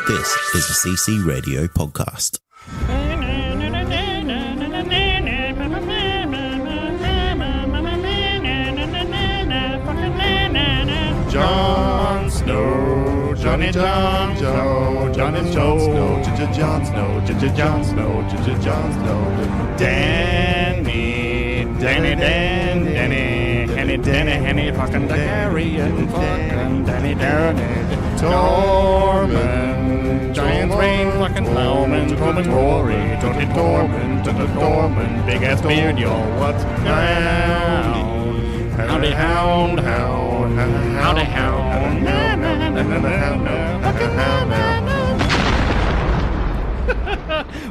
This is a CC Radio podcast. Jon Snow, Johnny Jon Snow, Johnny Jon Snow, Jon Snow, Jon Snow, Jon Snow, Danny, Henny, fucking Targaryen, fucking Danny, Tormund, Giant Rain, fucking Plowman, Tormund, big ass beard, yo, what's now? Howdy hound, howdy hound,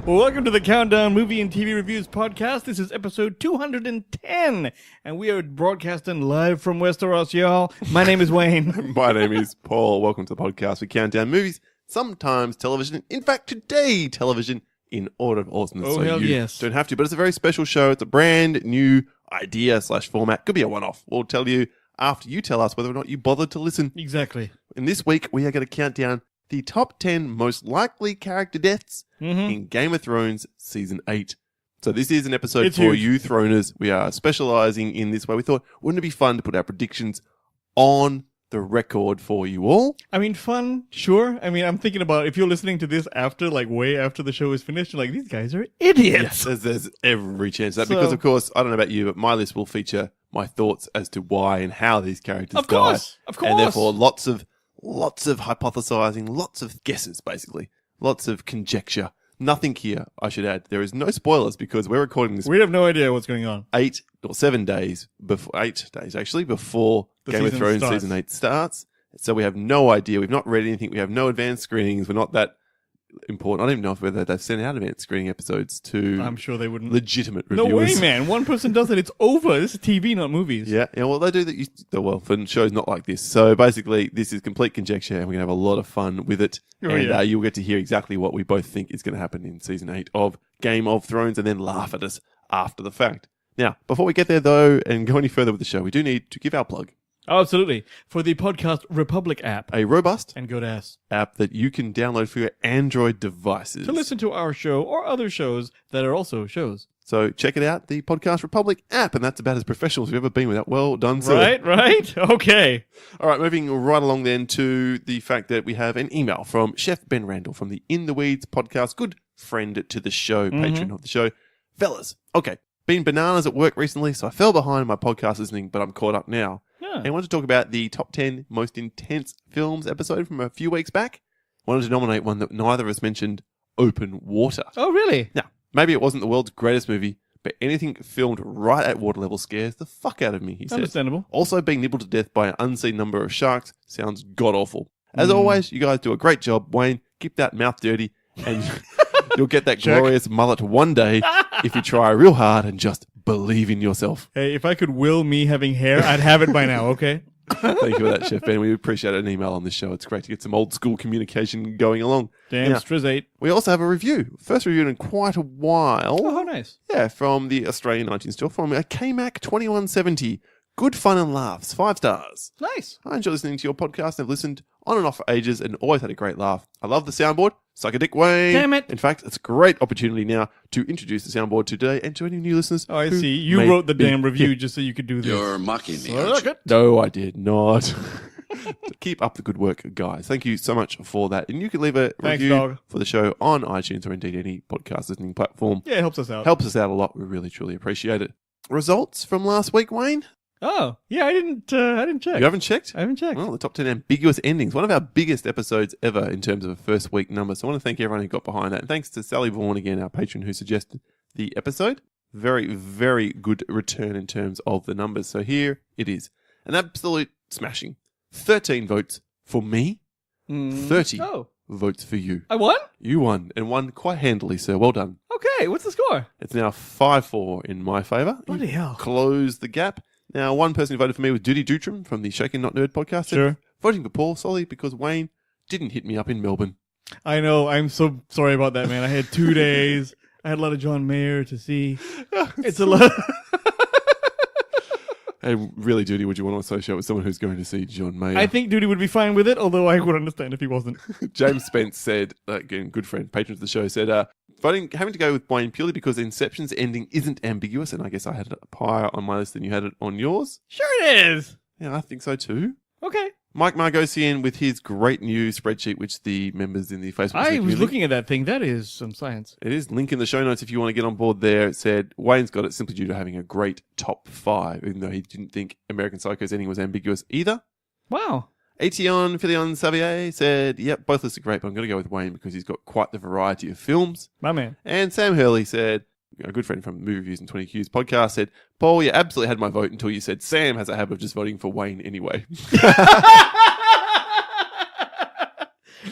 Well, welcome to the Countdown Movie and TV Reviews podcast. This is episode 210, and we are broadcasting live from Westeros, y'all. My name is Wayne. My name is Paul. Welcome to the podcast. We count down movies, sometimes television. In fact, today, television in order of awesomeness. Oh, hell yes. Don't have to, but it's a very special show. It's a brand new idea/format. Could be a one-off. We'll tell you after you tell us whether or not you bothered to listen. Exactly. And this week, we are going to count down the top 10 most likely character deaths in Game of Thrones Season 8. So this is an episode for huge. you Throners. We are specializing in this way. We thought, wouldn't it be fun to put our predictions on the record for you all? I mean, fun, sure. I mean, I'm thinking about if you're listening to this after, like, way after the show is finished, you're like, these guys are idiots. Yes, there's every chance of that. Because, of course, I don't know about you, but my list will feature my thoughts as to why and how these characters Of course. And therefore, lots of hypothesizing, lots of guesses, basically. Lots of conjecture. Nothing here, I should add. There is no spoilers because we're recording this We have no idea what's going on. 8 days before The Game of season Thrones starts. Season 8 starts. So we have no idea. We've not read anything. We have no advanced screenings. We're not that important. I don't even know whether they've sent out advanced screening episodes to I'm sure they wouldn't. legitimate No reviewers. way, man. One person does it. It's over. This is TV, not movies. Yeah, well, they do that. Well, for shows not like this. So basically, this is complete conjecture, and we're going to have a lot of fun with it. Oh, and yeah. You'll get to hear exactly what we both think is going to happen in Season 8 of Game of Thrones, and then laugh at us after the fact. Now, before we get there, though, and go any further with the show, we do need to give our plug. Oh, absolutely. For the Podcast Republic app. A robust And good ass. app that you can download for your Android devices. To listen to our show or other shows that are also shows. So check it out, the Podcast Republic app, and that's about as professional as we've ever been with that. Well done, sir. Right? Okay. All right, moving right along then to the fact that we have an email from Chef Ben Randall from the In the Weeds podcast, good friend to the show, patron of the show. Fellas, okay, been bananas at work recently, so I fell behind my podcast listening, but I'm caught up now. Yeah. And I want to talk about the top 10 most intense films episode from a few weeks back. I wanted to nominate one that neither of us mentioned, Open Water. Oh, really? Now, maybe it wasn't the world's greatest movie, but anything filmed right at water level scares the fuck out of me, he said. Understandable. Also, being nibbled to death by an unseen number of sharks sounds god-awful. As always, you guys do a great job. Wayne, keep that mouth dirty, and you'll get that glorious mullet one day if you try real hard and just believe in yourself. Hey, if I could will me having hair, I'd have it by now, okay? Thank you for that, Chef Ben. We appreciate an email on this show. It's great to get some old school communication going along. Damn, Now, Striz8. we also have a review. First review in quite a while. Oh, how nice. Yeah, from the Australian iTunes store, from a KMac 2170. Good fun and laughs. 5 stars. Nice. I enjoy listening to your podcast. I've listened on and off for ages and always had a great laugh. I love the soundboard. Suck a dick, Wayne. Damn it. In fact, it's a great opportunity now to introduce the soundboard today and to any new listeners. Oh, I who see. You may wrote the be damn review here. just so you could do this. You're mocking me, aren't Suck you? it. No, I did not. Keep up the good work, guys. Thank you so much for that. And you can leave a Thanks, review dog. for the show on iTunes or indeed any podcast listening platform. Yeah, it helps us out. Helps us out a lot. We really, truly appreciate it. Results from last week, Wayne? Oh, yeah, I didn't check. You haven't checked? I haven't checked. Well, the top 10 ambiguous endings. One of our biggest episodes ever in terms of a first week number. So I want to thank everyone who got behind that. And thanks to Sally Vaughan again, our patron who suggested the episode. Very, very good return in terms of the numbers. So here it is. An absolute smashing. 13 votes for me. 30 Oh, votes for you. I won? You won, and won quite handily, sir. Well done. Okay, what's the score? It's now 5-4 in my favour. Bloody hell. Close the gap. Now, one person who voted for me was Duty Dutram from the Shaken Not Nerd podcast. Sure. Voting for Paul solely because Wayne didn't hit me up in Melbourne. I know. I'm so sorry about that, man. I had 2 days. I had a lot of John Mayer to see. It's a lot. Hey, really, Duty, would you want to associate with someone who's going to see John Mayer? I think Duty would be fine with it, although I would understand if he wasn't. James Spence said, again, good friend, patron of the show, said, having to go with Wayne purely because Inception's ending isn't ambiguous, and I guess I had it higher on my list than you had it on yours. Sure it is. Yeah, I think so too. Okay. Mike Margosian with his great new spreadsheet, which the members in the Facebook I was looking at that thing. That is some science. It is. Link in the show notes if you want to get on board there. It said Wayne's got it simply due to having a great top 5, even though he didn't think American Psycho's ending was ambiguous either. Wow. Ation Filion Xavier said, yep, both lists are great, but I'm going to go with Wayne because he's got quite the variety of films. My man. And Sam Hurley said, a good friend from Movie Reviews and 20Q's podcast, said, Paul, you absolutely had my vote until you said Sam has a habit of just voting for Wayne anyway.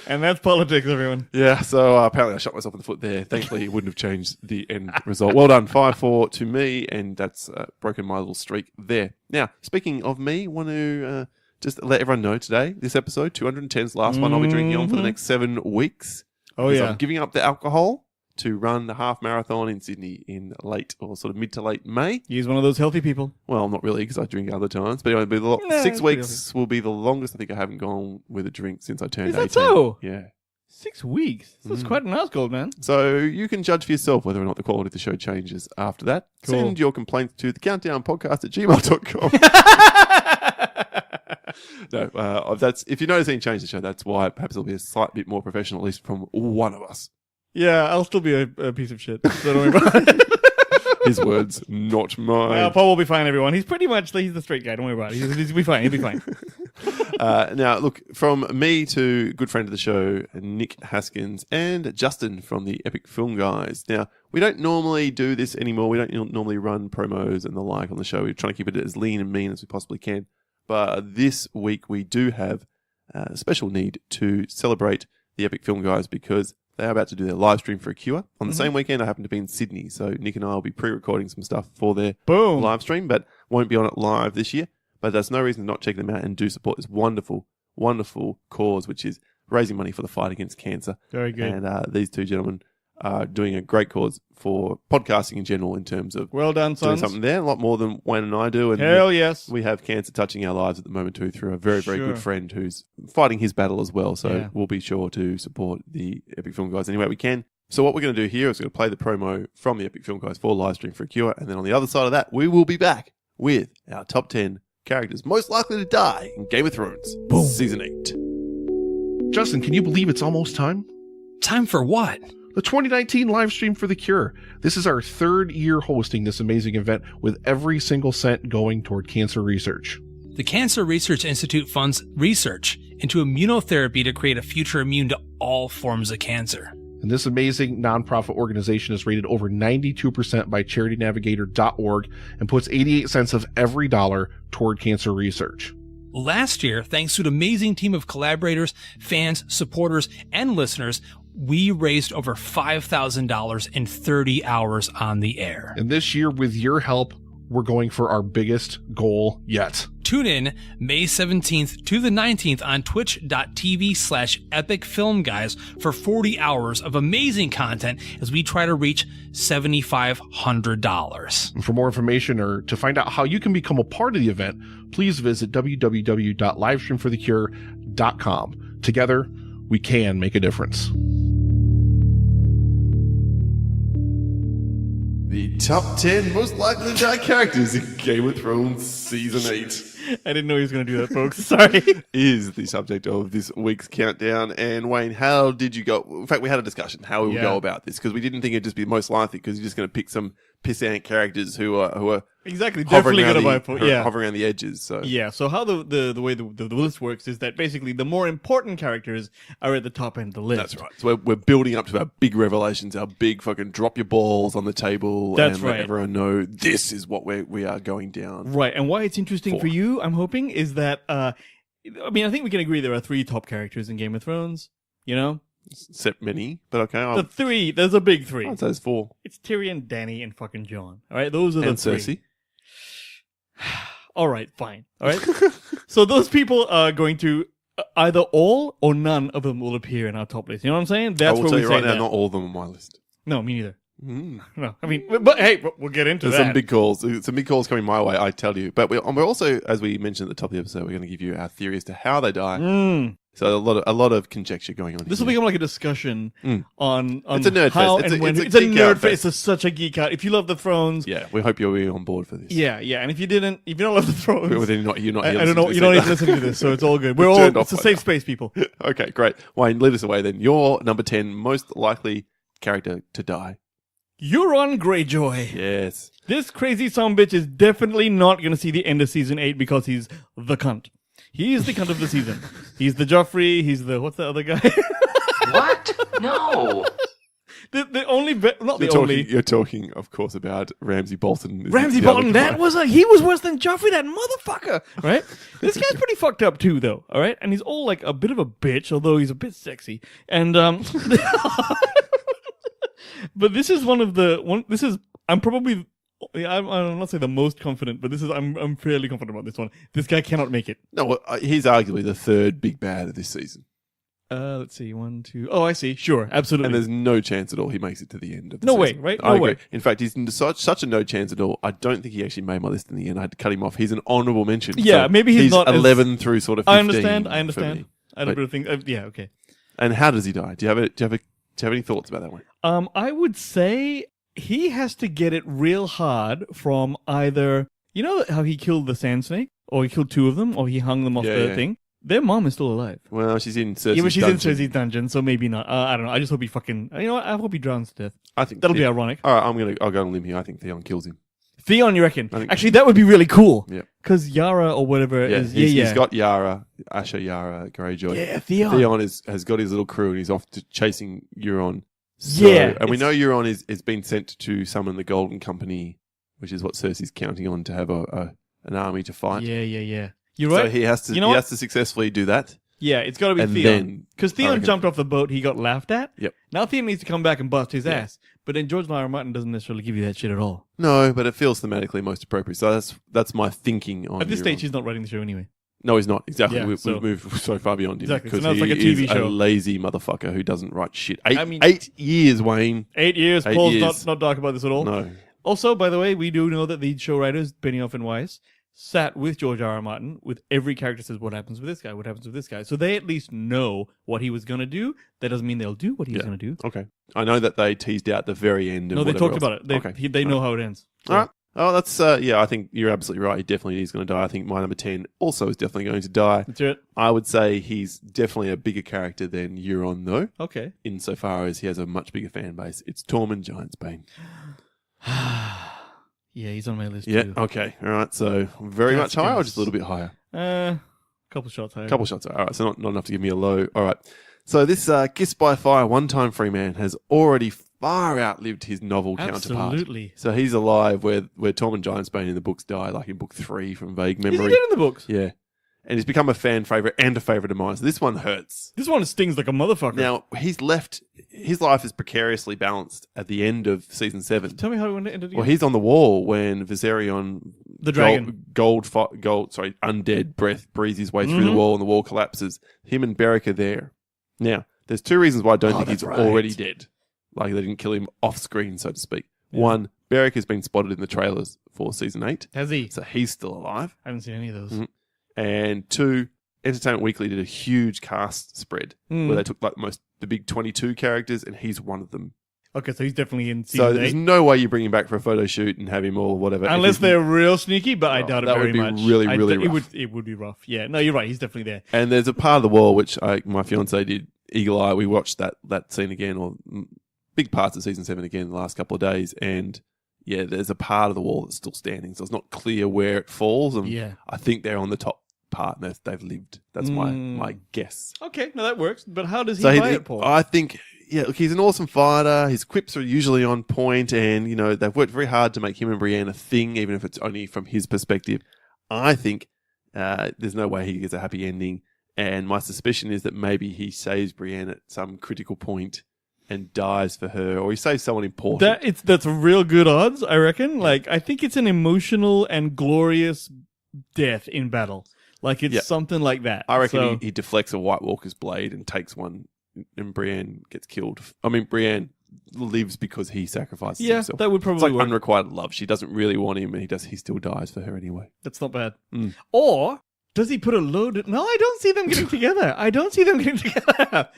And that's politics, everyone. Yeah, so apparently I shot myself in the foot there. Thankfully, it wouldn't have changed the end result. Well done, 5-4 to me, and that's broken my little streak there. Now, speaking of me, want to just let everyone know today, this episode, 210's the last one I'll be drinking on for the next 7 weeks. Oh, yeah. I'm giving up the alcohol to run the half marathon in Sydney in late or sort of mid to late May. He's one of those healthy people. Well, not really because I drink other times. But anyway, 6 weeks will be the longest I think I haven't gone with a drink since I turned 18. Is that so? Yeah. 6 weeks? That's quite an ass gold, man. So you can judge for yourself whether or not the quality of the show changes after that. Cool. Send your complaints to thecountdownpodcast@gmail.com. No, that's if you notice any change to the show, that's why perhaps it'll be a slight bit more professional, at least from one of us. Yeah, I'll still be a piece of shit. So don't worry about it. His words, not mine. Paul will be fine, everyone. He's pretty much, he's the straight guy. Don't worry about it. He'll be fine. He'll be fine. Now, look, from me to good friend of the show, Nick Haskins, and Justin from the Epic Film Guys. Now, we don't normally do this anymore. We don't normally run promos and the like on the show. We're trying to keep it as lean and mean as we possibly can. But this week, we do have a special need to celebrate the Epic Film Guys because they're about to do their live stream for a cure. On the same weekend, I happen to be in Sydney, so Nick and I will be pre-recording some stuff for their live stream, but won't be on it live this year. But there's no reason to not check them out and do support this wonderful, wonderful cause, which is raising money for the fight against cancer. Very good. And these two gentlemen are doing a great cause for podcasting in general in terms of well done, doing sons. something there, a lot more than Wayne and I do. And hell yes. We have cancer touching our lives at the moment too through a very, very Sure. good friend who's fighting his battle as well. So Yeah. we'll be sure to support the Epic Film Guys any way we can. So what we're going to do here is we're going to play the promo from the Epic Film Guys for live stream for a cure. And then on the other side of that, we will be back with our top 10 characters most likely to die in Game of Thrones Season 8. Justin, can you believe it's almost time? Time for what? The 2019 live stream for The Cure. This is our 3rd year hosting this amazing event with every single cent going toward cancer research. The Cancer Research Institute funds research into immunotherapy to create a future immune to all forms of cancer. And this amazing nonprofit organization is rated over 92% by charitynavigator.org and puts 88 cents of every dollar toward cancer research. Last year, thanks to an amazing team of collaborators, fans, supporters, and listeners, we raised over $5,000 in 30 hours on the air. And this year, with your help, we're going for our biggest goal yet. Tune in May 17th to the 19th on twitch.tv/epicfilmguys for 40 hours of amazing content as we try to reach $7,500. And for more information or to find out how you can become a part of the event, please visit www.livestreamforthecure.com. Together, we can make a difference. The top 10 most likely to die characters in Game of Thrones Season 8. I didn't know he was going to do that, folks. Sorry. Is the subject of this week's countdown. And Wayne, how did you go? In fact, we had a discussion how we would go about this because we didn't think it'd just be most likely because you're just going to pick some pissant characters who are Exactly. hovering Definitely around going to buy hovering around the edges. So Yeah, so how the way the list works is that basically the more important characters are at the top end of the list. that's right. So we're building up to our big revelations, our big fucking drop your balls on the table, That's and right. let everyone know this is what we are going down. Right, and why it's interesting for you, I'm hoping, is that, I think we can agree there are 3 top characters in Game of Thrones, you know? Except many, but okay. The 3, there's a big 3. I'd say there's 4. It's Tyrion, Dany, and fucking Jon. All right, those are the And 3. Cersei. All right, fine. All right. So those people are going to either all or none of them will appear in our top list. You know what I'm saying? I That's will where tell we you say right now, that. not all of them on my list. No, me neither. No, I mean, but hey, we'll get into There's that. some big calls. Some big calls coming my way, I tell you. But we're also, as we mentioned at the top of the episode, we're going to give you our theory as to how they die. So a lot of conjecture going on. This will become like a discussion on It's a nerd how fest. and when. It's It's a a geek out nerd fest. fest. It's such a geek out. If you love the Thrones, Yeah, we hope you'll be on board for this. yeah. And if you don't love the Thrones, Well, then you're not I here don't know. listening to You're not this even listening to this, so it's all good. We're We've all. turned off It's a by safe now. space, people. Okay, great. Wayne, lead us away then. Your number 10 most likely character to die. Euron Greyjoy. Yes. This crazy sumbitch is definitely not going to see the end of season 8 because he's the cunt. He is the cunt of the season. He's the Joffrey. He's the what's the other guy? What? No. the only not the only You're talking, of course, about Ramsay Bolton. isn't Ramsay it? The other Bolton. guy. That was he was worse than Joffrey. That motherfucker. Right. This guy's pretty fucked up too, though. All right, and he's all like a bit of a bitch, although he's a bit sexy. And but this is one of the one. This is I'm probably. I'm not saying the most confident, but I'm fairly confident about this one. This guy cannot make it. No, well, he's arguably the third big bad of this season. Let's see, 1, 2. Oh, I see. Sure, absolutely. And there's no chance at all he makes it to the end of the No season. way, right? I No agree. way. In fact, he's such a no chance at all. I don't think he actually made my list in the end. I had to cut him off. He's an honourable mention. Yeah, So maybe he's not as- 11 through sort of 15. I understand. for me. I had a bit of thing. Yeah, okay. And how does he die? Do you have any thoughts about that one? I would say he has to get it real hard from either, you know how he killed the sand snake, or he killed 2 of them, or he hung them off Yeah, the yeah. thing. Their mom is still alive. Well, she's in Cersei's Yeah, but she's dungeon. in Cersei's dungeon, so maybe not. I don't know. I just hope he fucking. You know what? I hope he drowns to death. I think That'll be ironic. All right, I'll go on a limb here. I think Theon kills him. Theon, you reckon? I think- Actually, that would be really cool. Yeah. Because Yara or whatever Yeah, is. he's got Asher Yara Greyjoy. Yeah, Theon. Theon has got his little crew and he's off to chasing Euron. So, Yeah, and we it's- know Euron is been sent to summon the Golden Company, which is what Cersei's counting on to have an army to fight. Yeah. You're right. So he has to You know what? successfully do that. Yeah, it's got to be And Theon. then, Because I Theon reckon- jumped off the boat, he got laughed at. Yep. Now Theon needs to come back and bust his Yeah. ass. But then George R. R. Martin doesn't necessarily give you that shit at all. No, but it feels thematically most appropriate. So that's my thinking on At this Euron. stage, he's not writing the show anyway. No, he's not. Exactly. Yeah, We've so- moved so far beyond him. Exactly. So Because now it's like a he TV is show. a lazy motherfucker who doesn't write shit. 8 mean- years, Wayne. 8 years. 8 Paul's years. not dark about this at all. No. Also, by the way, we do know that the show writers, Benioff and Weiss, sat with George R. R. Martin with every character says, what happens with this guy? What happens with this guy? So they at least know what he was going to do. That doesn't mean they'll do what he was Yeah. going to do. Okay. I know that they teased out the very end. No, they whatever talked else. about it. Okay. They know how it ends. So- All right. Oh, that's yeah. I think you're absolutely right. He definitely is going to die. I think my number 10 also is definitely going to die. That's it. I would say he's definitely a bigger character than Euron, though, Okay. insofar as he has a much bigger fan base. It's Tormund Giantsbane. Yeah, he's on my list Yeah. too. Okay. All right. So very That's much higher, or gonna just a little bit higher. Couple shots higher. Couple shots. All right. So not enough to give me a low. All right. So this Kiss by Fire one-time free man has already far outlived his novel counterpart. Absolutely. So he's alive where Tormund Giantsbane in the books die, like in book 3 from vague Is he memory. dead in the books? Yeah. And he's become a fan favourite and a favourite of mine. So this one hurts. This one stings like a motherfucker. Now, his life is precariously balanced at the end of season 7. Tell me how it ended. Well, he's on the wall when Viserion, The dragon. undead breath breathes his way through Mm-hmm. the wall and the wall collapses. Him and Beric are there. Now, there's 2 reasons why I don't think that's he's right. already dead. Like they didn't kill him off screen, so to speak. One, Beric has been spotted in the trailers for season 8. Has he? So he's still alive. I haven't seen any of those. Mhm. And 2, Entertainment Weekly did a huge cast spread Mm. where they took like the big 22 characters, and he's one of them. Okay, so he's definitely in So season there's 8. no way you bring him back for a photo shoot and have him or whatever. If Unless he's- they're real sneaky, but I Oh, doubt it that very would be much. really, really rough. It would be rough. Yeah, no, you're right. He's definitely there. And there's a part of the wall which my fiance did eagle eye. We watched that scene again, or big parts of season 7 again the last couple of days, and yeah, there's a part of the wall that's still standing, so it's not clear where it falls. And Yeah. I think they're on the top part, and they've lived. That's my guess. Okay, no, that works. But how does he So play it, Paul? I think, yeah, look, he's an awesome fighter. His quips are usually on point, and they've worked very hard to make him and Brienne a thing, even if it's only from his perspective. I think there's no way he gets a happy ending, and my suspicion is that maybe he saves Brienne at some critical point and dies for her, or he saves someone important. That's real good odds, I reckon. Like, I think it's an emotional and glorious death in battle. Like, it's Yeah. something like that. I reckon So- he deflects a White Walker's blade and takes one, and Brienne gets killed. I mean, Brienne lives because he sacrifices Yeah, himself. that would It's probably like work. unrequited love. She doesn't really want him, and he still dies for her anyway. That's not bad. Mm. Or does he put a load? No, I don't see them getting together. I don't see them getting together.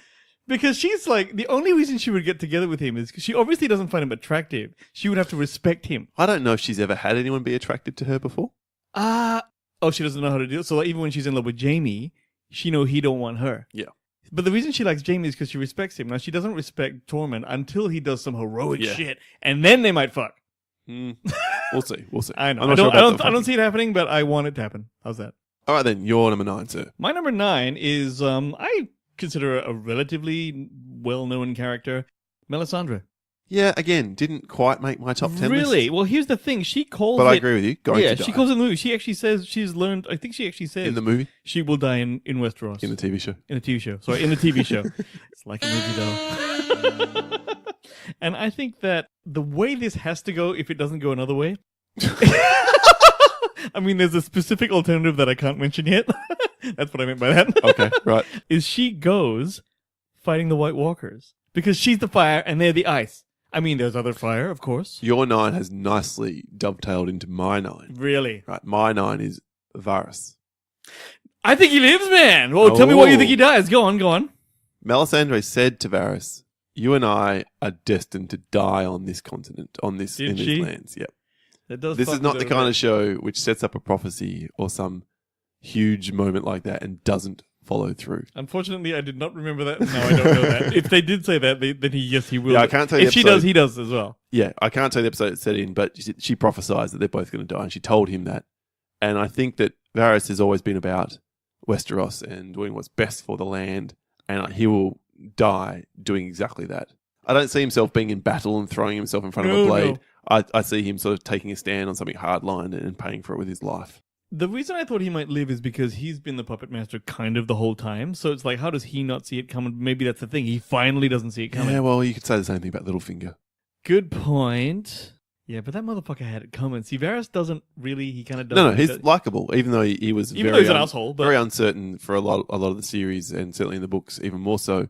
Because she's like, the only reason she would get together with him is because she obviously doesn't find him attractive. She would have to respect him. I don't know if she's ever had anyone be attracted to her before. Oh, she doesn't know how to do it. So like, even when she's in love with Jamie, she know he don't want her. Yeah. But the reason she likes Jamie is because she respects him. Now, she doesn't respect Tormund until he does some heroic Yeah. shit, and then they might fuck. We'll see. We'll see. I know. I'm I not sure don't, about I, don't, the I don't fucking- see it happening, but I want it to happen. How's that? All right, then. Your number 9, sir. My number 9 is, I consider a relatively well-known character, Melisandre. Yeah, again, didn't quite make my top 10 Really? list. Well, here's the thing. She calls But it... I agree with you. Going yeah, to die. she calls it in the movie. She actually says she's learned... I think she actually says in the movie, she will die in Westeros. in the TV show. In a TV show. Sorry, in the TV show. It's like a movie, though. And I think that the way this has to go, if it doesn't go another way... I mean, there's a specific alternative that I can't mention yet. That's what I meant by that. Okay, right. Is she goes fighting the White Walkers. Because she's the fire and they're the ice. I mean, there's other fire, of course. Your 9 has nicely dovetailed into my 9. Really? Right, my 9 is Varys. I think he lives, man. Well, tell me why you think he dies. Go on. Melisandre said to Varys, "You and I are destined to die on this continent, in Did these she? lands." Yep. That does This fuck is not with the her a kind bit. of show which sets up a prophecy or some huge moment like that and doesn't follow through. Unfortunately, I did not remember that. No, I don't know that. If they did say that, then he will. Yeah, I can't tell you If the she does, episode. he does as well. Yeah, I can't tell you the episode it's set in, but she prophesied that they're both going to die, and she told him that. And I think that Varys has always been about Westeros and doing what's best for the land, and he will die doing exactly that. I don't see himself being in battle and throwing himself in front of a blade. I see him sort of taking a stand on something hardline and paying for it with his life. The reason I thought he might live is because he's been the puppet master kind of the whole time. So it's like, how does he not see it coming? Maybe that's the thing. He finally doesn't see it coming. Yeah, well, you could say the same thing about Littlefinger. Good point. Yeah, but that motherfucker had it coming. See, Varys doesn't really. He kind of No, doesn't. he's likable, even though he was Even though very he's an asshole, but very uncertain for a lot of the series, and certainly in the books, even more so.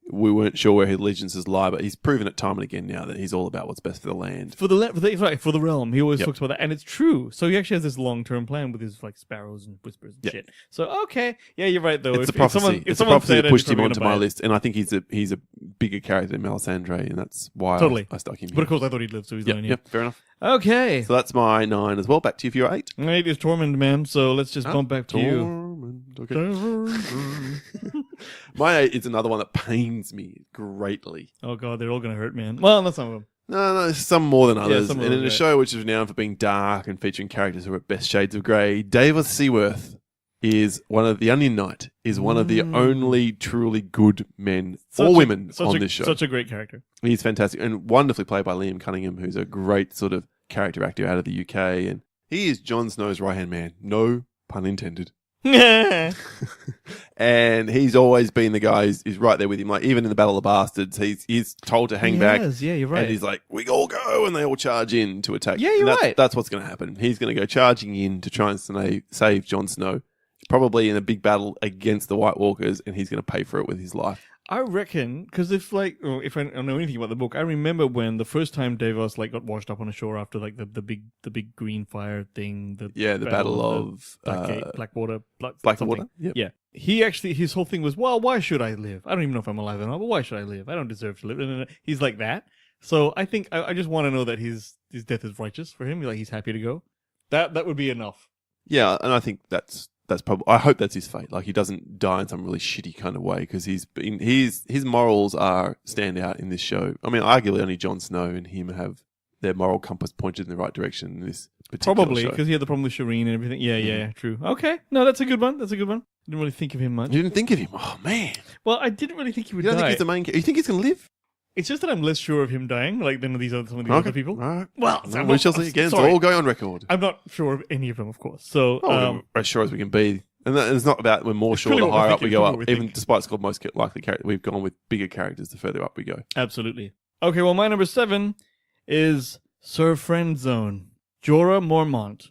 We weren't sure where his allegiances lie, but he's proven it time and again now that he's all about what's best for the land. for the realm, he always Yep. talks about that, and it's true. So he actually has this long-term plan with his like sparrows and whispers and Yep. shit. So okay, yeah, you're right though. It's a prophecy. If It's a someone prophecy said that it, pushed you're him probably onto gonna my buy it. list, and I think he's a bigger character than Melisandre, and that's why Totally. I stuck him But here. of course, I thought he'd live, so he's not in here. Yep, fair enough. Okay, So that's my 9 as well. Back to you for your 8. 8 is Tormund, man. So let's just bump back to you. Tormund, okay. My 8 is another one that pains me greatly. Oh god, they're all gonna hurt, man. Well, not some of them. No, some more than others. some of And in them, a yeah. show which is renowned for being dark and featuring characters who are at best shades of grey, David Seaworth is one of the Onion Knight, is one of the only truly good men or women on this show. Such a great character. He's fantastic and wonderfully played by Liam Cunningham, who's a great sort of character actor out of the UK. And he is Jon Snow's right-hand man. No pun intended. And he's always been the guy who's right there with him. Like, even in the Battle of the Bastards, he's told to hang back. Yeah, you're right. And he's like, we all go, and they all charge in to attack. Yeah, you're And right. That's what's going to happen. He's going to go charging in to try and save Jon Snow, probably in a big battle against the White Walkers, and he's going to pay for it with his life. I reckon, because if I know anything about the book, I remember when the first time Davos got washed up on a shore after the big green fire thing. The Battle of Blackwater. Blackwater. Yep. Yeah, he actually his whole thing was, well, why should I live? I don't even know if I'm alive or not, but why should I live? I don't deserve to live. And he's like that. So I think I just want to know that his death is righteous for him. Like, he's happy to go. That would be enough. Yeah, and I think that's probably. I hope that's his fate. Like, he doesn't die in some really shitty kind of way, because his morals stand out in this show. I mean, arguably only Jon Snow and him have their moral compass pointed in the right direction in this particular Probably show. because he had the problem with Shireen and everything. Yeah, true. Okay, no, that's a good one. I didn't really think of him much. You didn't think of him? Oh man! Well, I didn't really think he would You don't die. think he's the main character? You think he's going to live? It's just that I'm less sure of him dying, like, than some of these other people. All right. Well, No, we shall see again. Sorry. It's all going on record. I'm not sure of any of them, of course. So, We're as sure as we can be. And it's not about we're more sure really the what we're higher up thinking, we go it's up. what we Even think. despite it's called most likely character, we've gone with bigger characters the further up we go. absolutely. Okay, well, my number 7 is Sir Friendzone, Jorah Mormont.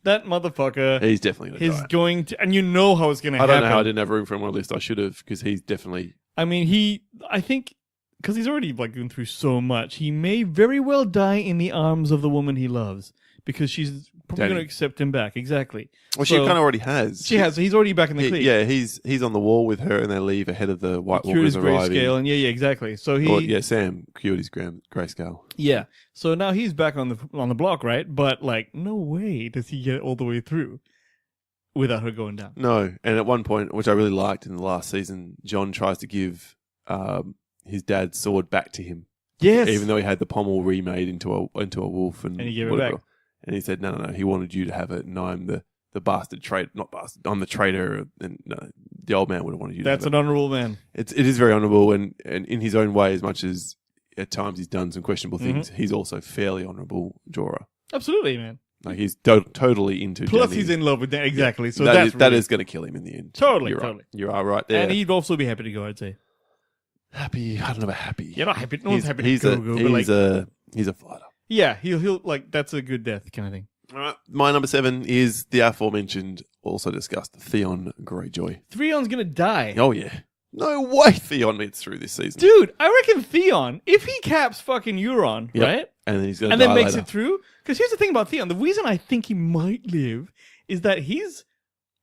That motherfucker He's definitely going is to die. going to, and you know how it's going to I happen. don't know how I didn't have room for him on my list. I should have, because he's definitely... I mean, I think because he's already like going through so much, he may very well die in the arms of the woman he loves because she's probably Danny. going to accept him back. Exactly. Well, she kind of already has. She has. He's already back in the clique. Yeah, he's on the wall with her, and they leave ahead of the White Cured his Walkers arriving. grayscale, and yeah, exactly. So he, Sam cured his grayscale. yeah. So now he's back on the block, right? But like, no way does he get all the way through without her going down. No, and at one point, which I really liked in the last season, John tries to give his dad's sword back to him, Yes. even though he had the pommel remade into a wolf, and he gave it whatever. back. And he said, no, he wanted you to have it, and I'm the bastard traitor, not bastard, I'm the traitor, and no, the old man would have wanted you to That's have an honorable man. it. It is very honourable, and in his own way, as much as at times he's done some questionable things, he's also fairly honourable Jorah. Absolutely, man. Like he's totally into Plus, Dany. he's in love with Dan. Exactly. So that that's is going to kill him in the end. Totally, You're totally. Right. You are right there. And he'd also be happy to go, I'd say. Happy. I don't know about happy. You're not happy. No one's happy he's to a, go, but he's like, he's a fighter. yeah, he'll like, that's a good death kind of thing. All right. My number 7 is the aforementioned, also discussed, Theon Greyjoy. Theon's gonna die. Oh, yeah. No way Theon gets through this season. Dude, I reckon Theon, if he caps fucking Euron, Yep. right? And then he's going to And die then makes later. it through. Because here's the thing about Theon. The reason I think he might live is that he's,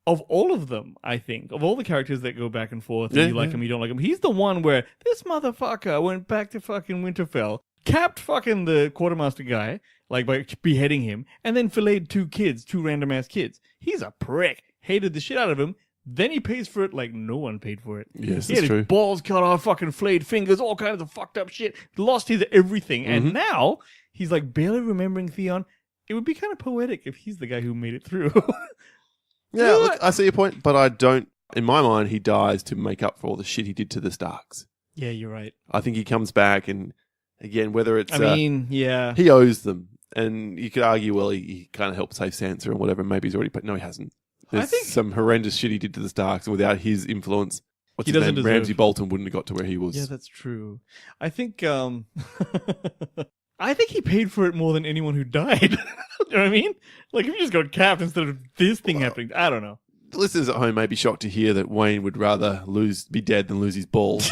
of all of them, I think, of all the characters that go back and forth, and Yeah, you like him, you don't like him, he's the one where this motherfucker went back to fucking Winterfell, capped fucking the quartermaster guy, like by beheading him, and then filleted 2 kids, 2 random ass kids. He's a prick. Hated the shit out of him. Then he pays for it like no one paid for it. Yes, He that's had true. his balls cut off, fucking flayed fingers, all kinds of fucked up shit. Lost his everything. And now he's like barely remembering Theon. It would be kind of poetic if he's the guy who made it through. Yeah, look, I see your point, but I don't. In my mind, he dies to make up for all the shit he did to the Starks. Yeah, you're right. I think he comes back, and again, whether it's I mean, yeah. he owes them, and you could argue, well, he kind of helped save Sansa and whatever. Maybe he's already, but no, he hasn't. There's think- some horrendous shit he did to the Starks, and without his influence, what's He his doesn't name? deserve- Ramsay Bolton wouldn't have got to where he was. Yeah, that's true. I think I think he paid for it more than anyone who died. You know what I mean? Like if you just got capped instead of this thing happening. I don't know. The listeners at home may be shocked to hear that Wayne would rather be dead than lose his balls.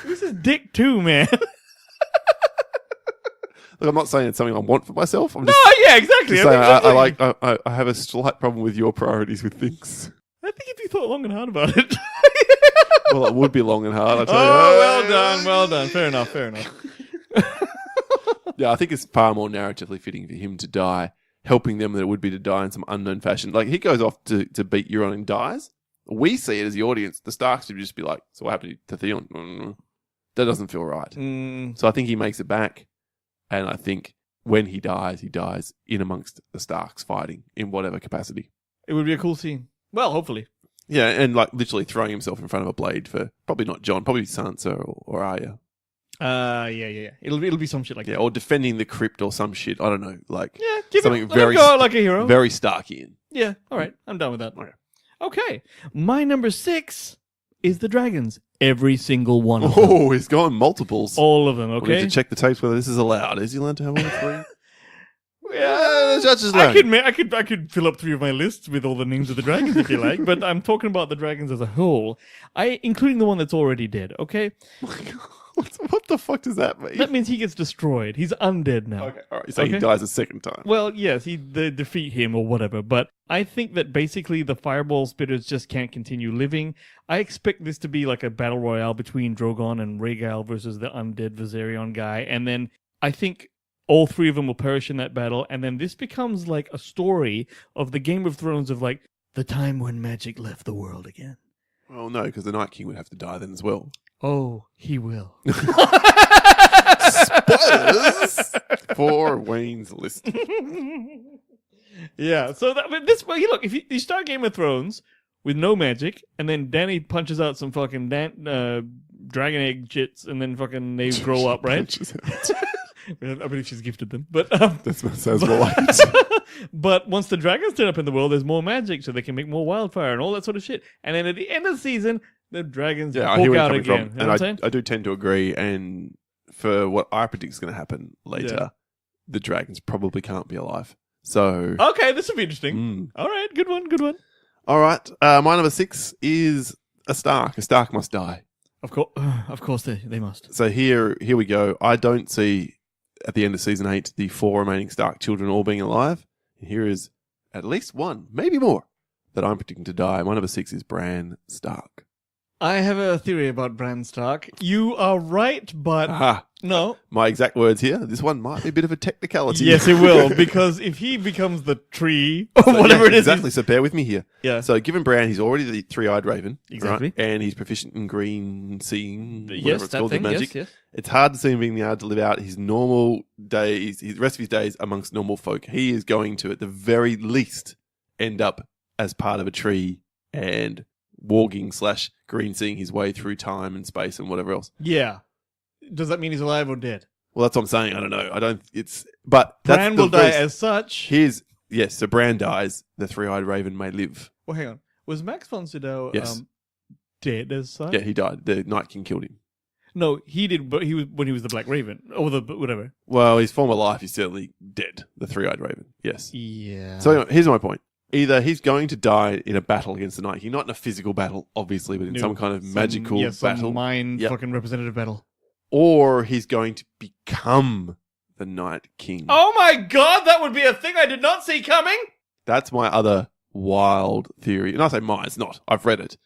This is dick too, man. Look, I'm not saying it's something I want for myself. I'm No, just, yeah, exactly. just saying I mean, I have a slight problem with your priorities with things. I think if you thought long and hard about it. Well, it would be long and hard. I tell you. Oh, well done. Fair enough. Yeah, I think it's far more narratively fitting for him to die, helping them than it would be to die in some unknown fashion. Like, he goes off to beat Euron and dies. We see it as the audience. The Starks would just be like, so what happened to Theon? That doesn't feel right. So I think he makes it back. And I think when he dies in amongst the Starks fighting in whatever capacity. It would be a cool scene. Well, hopefully. Yeah, and like literally throwing himself in front of a blade for probably not Jon, probably Sansa or Arya. Yeah. It'll be some shit like Yeah, that. or defending the crypt or some shit. I don't know. Like, Yeah, give something it, let him go out like a hero. very Starkian. Yeah, all right. I'm done with that. Okay. Okay. My number 6 is the dragons. Every single one of them. Oh, he's gone multiples. All of them, We need okay? to check the tapes whether this is allowed. Is he allowed to have all 3? Yeah, the judges I learn. could fill up 3 of my lists with all the names of the dragons if you like, but I'm talking about the dragons as a whole, including the one that's already dead. Okay, What the fuck does that mean? that means he gets destroyed. He's undead now. Okay, all right. So he Okay. dies a second time. Well, yes, they defeat him or whatever, but I think that basically the fireball spitters just can't continue living. I expect this to be like a battle royale between Drogon and Rhaegal versus the undead Viserion guy, and then I think all 3 of them will perish in that battle, and then this becomes like a story of the Game of Thrones of like the time when magic left the world again. Well, no, because the Night King would have to die then as well. Oh, he will. Spoilers for Wayne's list. Yeah, so look, if you start Game of Thrones with no magic, and then Dany punches out some fucking dragon egg chits, and then fucking they grow up, right? I believe she's gifted them, but That sounds more like it. but once the dragons turn up in the world, there's more magic, so they can make more wildfire and all that sort of shit. And then at the end of the season, the dragons Yeah, I hear poke where out you're again. coming from. You know what I'm saying? I do tend to agree. And for what I predict is going to happen later, Yeah. the dragons probably can't be alive. So, Okay, this will be interesting. mm. All right, good one. All right. My number 6 is a Stark. A Stark must die. Of course they must. So here we go. I don't see at the end of season 8 the 4 remaining Stark children all being alive. Here is at least one, maybe more, that I'm predicting to die. My number 6 is Bran Stark. I have a theory about Bran Stark. You are right, but Aha. no. My exact words here. This one might be a bit of a technicality. Yes, it will, because if he becomes the tree or whatever it is, exactly. So bear with me here. Yeah. So given Bran, he's already the 3-eyed raven, Exactly. right? And he's proficient in green seeing, whatever yes, it's that called, thing. the magic. Yes. It's hard to see him being able to live out his normal days, his rest of his days amongst normal folk. He is going to, at the very least, end up as part of a tree and walking / green seeing his way through time and space and whatever else. Yeah. Does that mean he's alive or dead? Well, that's what I'm saying. I don't know. I don't. It's but Bran will die as such. Yes. So Bran dies. The 3-eyed raven may live. Well, hang on. Was Max von Sydow Yes. dead as such? Yeah, he died. The Night King killed him. No, he did, but he was when he was the Black Raven or the whatever. Well, his former life is certainly dead. The 3-eyed raven. Yes. Yeah. So anyway, here's my point. Either he's going to die in a battle against the Night King, not in a physical battle, obviously, but in some kind of magical some battle, mind fucking representative battle. or he's going to become the Night King. Oh my god, that would be a thing I did not see coming. That's my other wild theory. And I say mine, it's not. I've read it.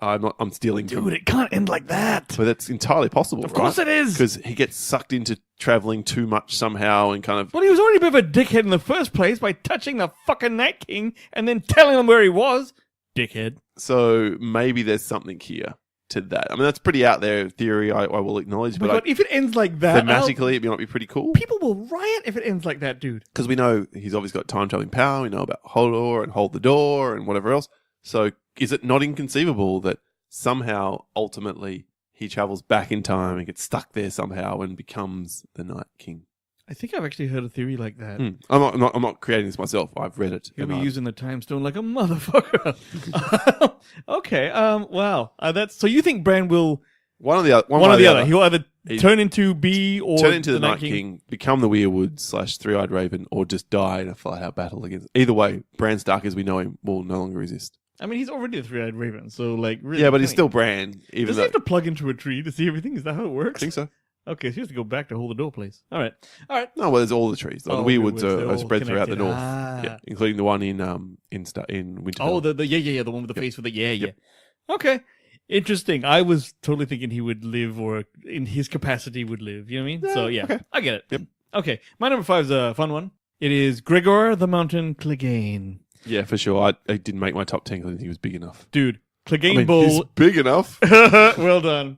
I'm stealing from Dude, it can't end like that. but that's entirely possible, Of course right? it is. Because he gets sucked into traveling too much somehow and kind of... Well, he was already a bit of a dickhead in the first place by touching the fucking Night King and then telling him where he was. Dickhead. So maybe there's something here to that. I mean, that's pretty out there theory, I will acknowledge. Oh my But god, if it ends like that, thematically, it might be pretty cool. people will riot if it ends like that, dude. Because we know he's obviously got time-traveling power. We know about Hodor and Hold the Door and whatever else. So is it not inconceivable that somehow, ultimately, he travels back in time and gets stuck there somehow and becomes the Night King? I think I've actually heard a theory like that. I'm not creating this myself. I've read it. He'll and be I- using the time stone like a motherfucker. Okay. Wow. That's so you think Bran will one or the other. one or the other? He'll either He- turn into B or turn into the Night King, become the Weirwood / 3-eyed Raven, or just die in a flat-out battle against. Either way, Bran Stark, as we know him, will no longer exist. I mean, he's already a 3-eyed Raven, so like, really, Yeah, but he's can still Bran. he- Even Does he though have to plug into a tree to see everything? Is that how it I works? think so. Okay, so he has to go back to hold the door, please. All right. No, well, there's all the trees. Like, Oh, the Weirwoods they're are all spread throughout the connected. north, Ah. yeah, including the one in Winterfell. Oh, the the one with the face with the yeah. Okay, interesting. I was totally thinking he would live, or in his capacity would live. You know what I mean? So yeah, okay. I get it. Yep. Okay, my number 5 is a fun one. It is Gregor the Mountain Clegane. Yeah, for sure. I didn't make my top 10 because I didn't think he was big enough. Dude, Clegane I mean, Bowl. he's big enough. Well done.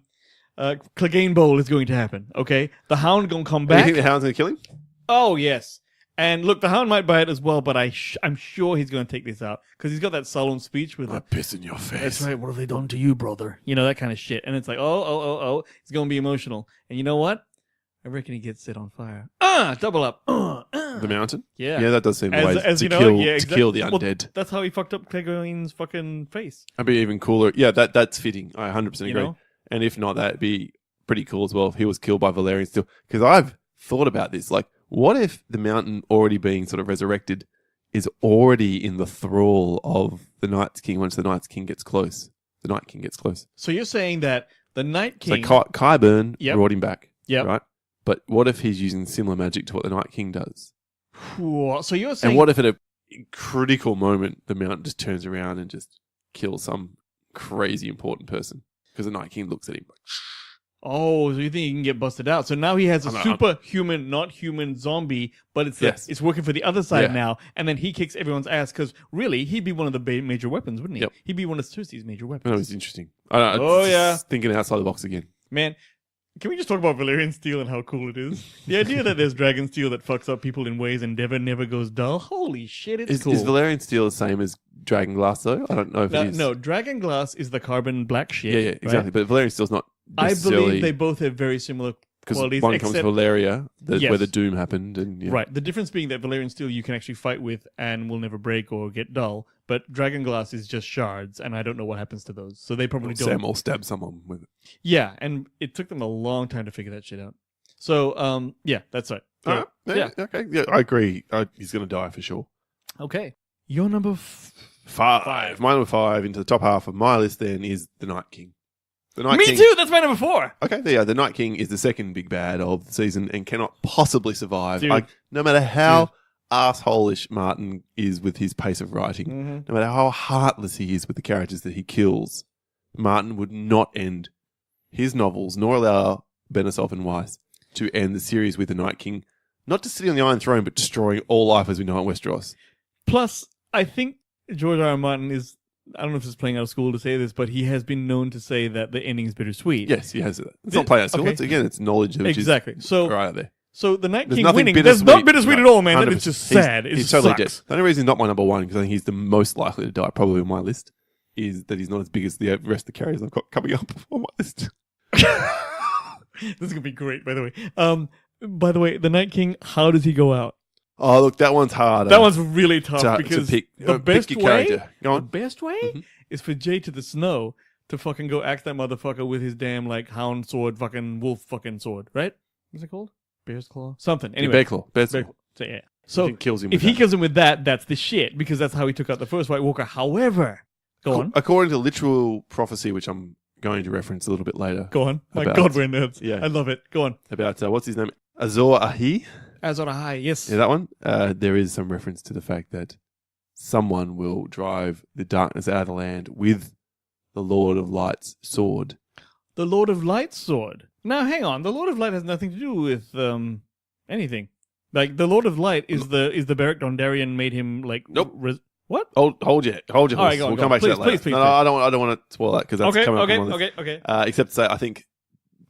Clegane Bowl is going to happen. Okay, the Hound gonna come Do you back. think the Hound's going to kill him? Oh yes. And look, the Hound might buy it as well, but I'm sure he's going to take this out because he's got that solemn speech with I the, piss in your face. "That's right, what have they done to you, brother?" You know, that kind of shit. And it's like, oh, it's going to be emotional. And you know what? I reckon he gets set on fire. Double up. The mountain? Yeah. Yeah, that does seem As- ways as to you know, kill yeah, to exactly. kill the Well, undead. That's how he fucked up Clegane's fucking face. That'd be even cooler. Yeah, that's fitting. I 100% agree. You know? And if not, that'd be pretty cool as well if he was killed by Valerian Steel. Because I've thought about this. Like, what if the mountain already being sort of resurrected is already in the thrall of the Night's King once the Night's King gets close? The Night King gets close. So you're saying that the Night King... So Qyburn Yep. brought him back. Yep. Right? But what if he's using similar magic to what the Night King does? So you're saying... And what if at a critical moment the mountain just turns around and just kills some crazy important person? Because the Night King looks at him like, Oh, so you think he can get busted out? So now he has a I'm not- superhuman, not human zombie, but it's working for the other side Yeah. now, and then he kicks everyone's ass because really he'd be one of the major weapons, wouldn't he? Yep. He'd be one of Cersei's major oh, weapons. it's interesting. Oh, yeah. Thinking outside the box again. Man, can we just talk about Valyrian steel and how cool it is? The idea that there's dragon steel that fucks up people in ways and never goes dull. Holy shit, it's cool. Is Valerian Steel the same as Dragon Glass, though? I don't know if it is. No, dragon glass is the carbon black shit. Yeah, yeah, exactly. right? But Valerian Steel's not I necessarily... believe they both have very similar Because qualities. one comes except- from Valeria, Yes. where the Doom happened. And, yeah. Right. The difference being that Valyrian steel you can actually fight with and will never break or get dull, but dragon glass is just shards, and I don't know what happens to those. So they probably don't. Sam will stab someone with it. Yeah, and it took them a long time to figure that shit out. So, yeah, that's right. So, All right. yeah. Okay. Yeah, I agree. He's going to die for sure. Okay. Your number 5. My number 5 into the top half of my list then is the Night King. The Night Me King. too. That's my number 4. Okay, there you go. The Night King is the second big bad of the season and cannot possibly survive. Dude. Like, no matter how asshole-ish Martin is with his pace of writing, no matter how heartless he is with the characters that he kills, Martin would not end his novels, nor allow Benesov and Weiss to end the series with the Night King, not just sitting on the Iron Throne, but destroying all life as we know it in Westeros. Plus, I think George R. R. Martin is, I don't know if it's playing out of school to say this, but he has been known to say that the ending is bittersweet. Yes, he has it. It's not playing out school. Okay. It's knowledge, which Exactly. is So, right out there. so the Night There's King nothing winning, bittersweet. there's not bittersweet at all, man. That 100%. is just sad. It He's just totally sucks. dead. The only reason he's not my number 1, because I think he's the most likely to die, probably on my list, is that he's not as big as the rest of the characters I've got coming up on my list. This is gonna be great, by the way. By the way, the Night King, how does he go out? Oh, look, that one's harder. That one's really tough to because pick. the Pick best your way, character. Go the on. best way Mhm. is for Jay to the Snow to fucking go axe that motherfucker with his damn like hound sword, fucking wolf fucking sword, right? What's it called? Bear's claw, something. Anyway, Bear Claw. Bear claw. So, yeah. So He kills him if with he that. kills him with that, that's the shit because that's how he took out the first White Walker. However, go on, According to literal prophecy, which I'm going to reference a little bit later, go on. My About- God, we're nerds. Yeah. I love it. Go on. about what's his name? Azor Ahi. Azor Ahai, yes. Yeah, that one. There is some reference to the fact that someone will drive the darkness out of the land with the Lord of Light's sword. The Lord of Light's sword. Now, hang on. The Lord of Light has nothing to do with anything. Like the Lord of Light is the Beric Dondarrion made him like. Nope. What? Hold your All horse. right, go on, We'll go come on. back to that Please, later. please, No, please. I don't want to spoil that because that's Okay, coming okay, up on my list. okay. Except to say, I think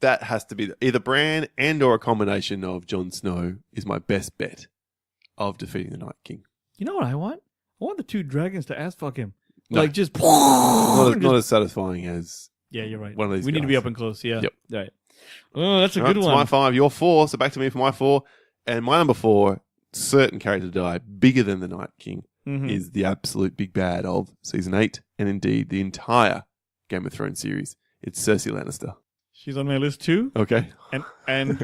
that has to be either Bran and or a combination of Jon Snow is my best bet of defeating the Night King. You know what I want? I want the two dragons to ass fuck him. No. Like just. Not as satisfying as Yeah, you're right. one of these We need to guys. be up and close. Yeah. Yep. Right. Oh, that's a All right, good it's one. my 5, your 4. So back to me for my 4. And my number 4, certain character to die, bigger than the Night King, Mhm. is the absolute big bad of season 8 and indeed the entire Game of Thrones series. It's Cersei Lannister. She's on my list too, Okay. and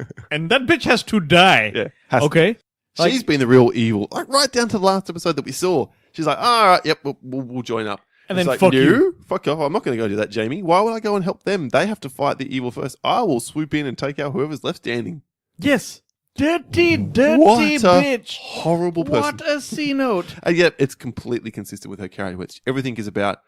that bitch has to die. Yeah. Has Okay. Like- She's been the real evil, like right down to the last episode that we saw. She's like, all right, yep, we'll join up. And It's then like, fuck no, you. fuck off. I'm not going to go do that, Jamie. Why would I go and help them? They have to fight the evil first. I will swoop in and take out whoever's left standing. Yes. Dirty What a bitch. horrible person. What a C note. And yet, it's completely consistent with her character, which everything is about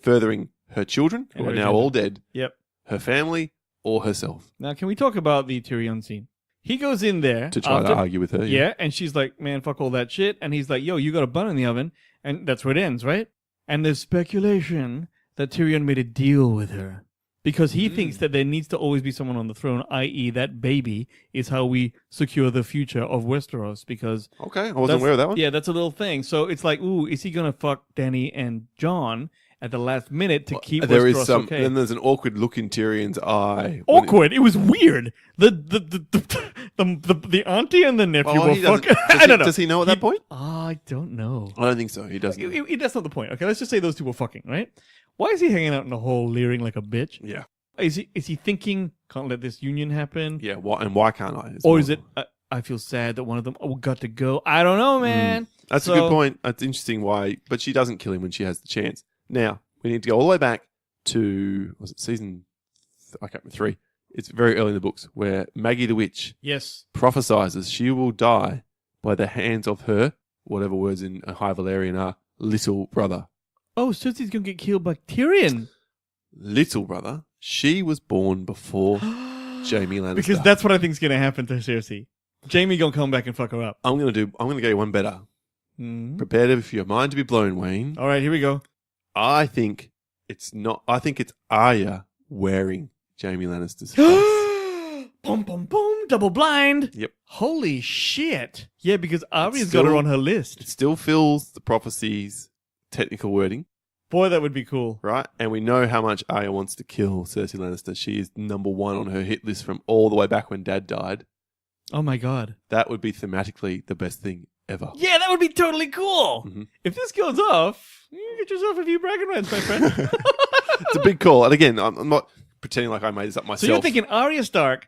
furthering her children, who And are her now agenda. all dead, Yep. her family, or herself, Now, can we talk about the Tyrion scene? He goes in there to try to after- argue with her. Yeah, and she's like, man, fuck all that shit. And he's like, yo, you got a bun in the oven. And that's where it ends, right? And there's speculation that Tyrion made a deal with her. Because he thinks that there needs to always be someone on the throne, i.e. that baby is how we secure the future of Westeros. Because Okay, I wasn't that's- aware of that one. Yeah, that's a little thing. So it's like, ooh, is he going to fuck Dany and Jon at the last minute to keep There Westeros is some. okay? Then there's an awkward look in Tyrion's eye. when Awkward. It was weird. The auntie and the nephew Well, were he doesn't- fucking. does I he- don't know. does he know at that point? I don't know. I don't think so. He doesn't. That's not the point. Okay, let's just say those two were fucking, right? Why is he hanging out in the hole, leering like a bitch? Yeah. Is he thinking can't let this union happen? Yeah. Why can't I? Or is it I feel sad that one of them got to go? I don't know, man. That's a So- good point. That's interesting. Why? But she doesn't kill him when she has the chance. Now we need to go all the way back to was it season? I can't remember 3. It's very early in the books where Maggie the witch Yes. prophesizes she will die by the hands of her, whatever words in High Valyrian are, little brother. Oh, Cersei's gonna get killed by Tyrion. Little brother. She was born before Jaime Lannister. Because that's what I think is gonna happen to Cersei. Jamie gonna come back and fuck her up. I'm gonna go you one better. Mhm. Prepare for your mind to be blown, Wayne. All right, here we go. I think it's not. I think it's Arya wearing Jaime Lannister's face. Boom, boom, boom, double blind. Yep. Holy shit. Yeah, because Arya's still- got her on her list. It still fills the prophecy's technical wording, Boy, that would be cool. right? And we know how much Arya wants to kill Cersei Lannister. She is number 1 on her hit list from all the way back when Dad died. Oh my god. That would be thematically the best thing ever. Yeah, that would be totally cool. Mhm. If this goes off, you get yourself a few bragging rights, my friend. It's a big call. And again, I'm not pretending like I made this up myself. So you're thinking Arya Stark,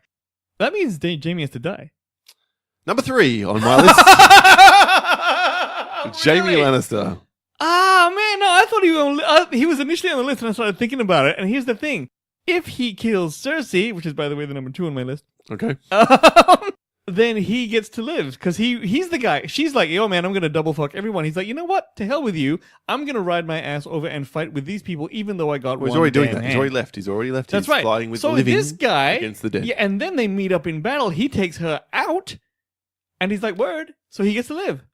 that means Jamie has to die. Number 3 on my list, Jaime Lannister. Ah, man, no, I thought he was initially on the list and I started thinking about it. And here's the thing. if he kills Cersei, which is, by the way, the number 2 on my list, Okay. then he gets to live because he's the guy. She's like, yo, man, I'm going to double fuck everyone. He's like, you know what? To hell with you. I'm going to ride my ass over and fight with these people, even though I got Well, he's one already doing damn that. He's hand. already left. He's already left. That's He's right. flying with So the living this guy, against the dead. yeah, and then they meet up in battle. He takes her out, and he's like, word. So he gets to live.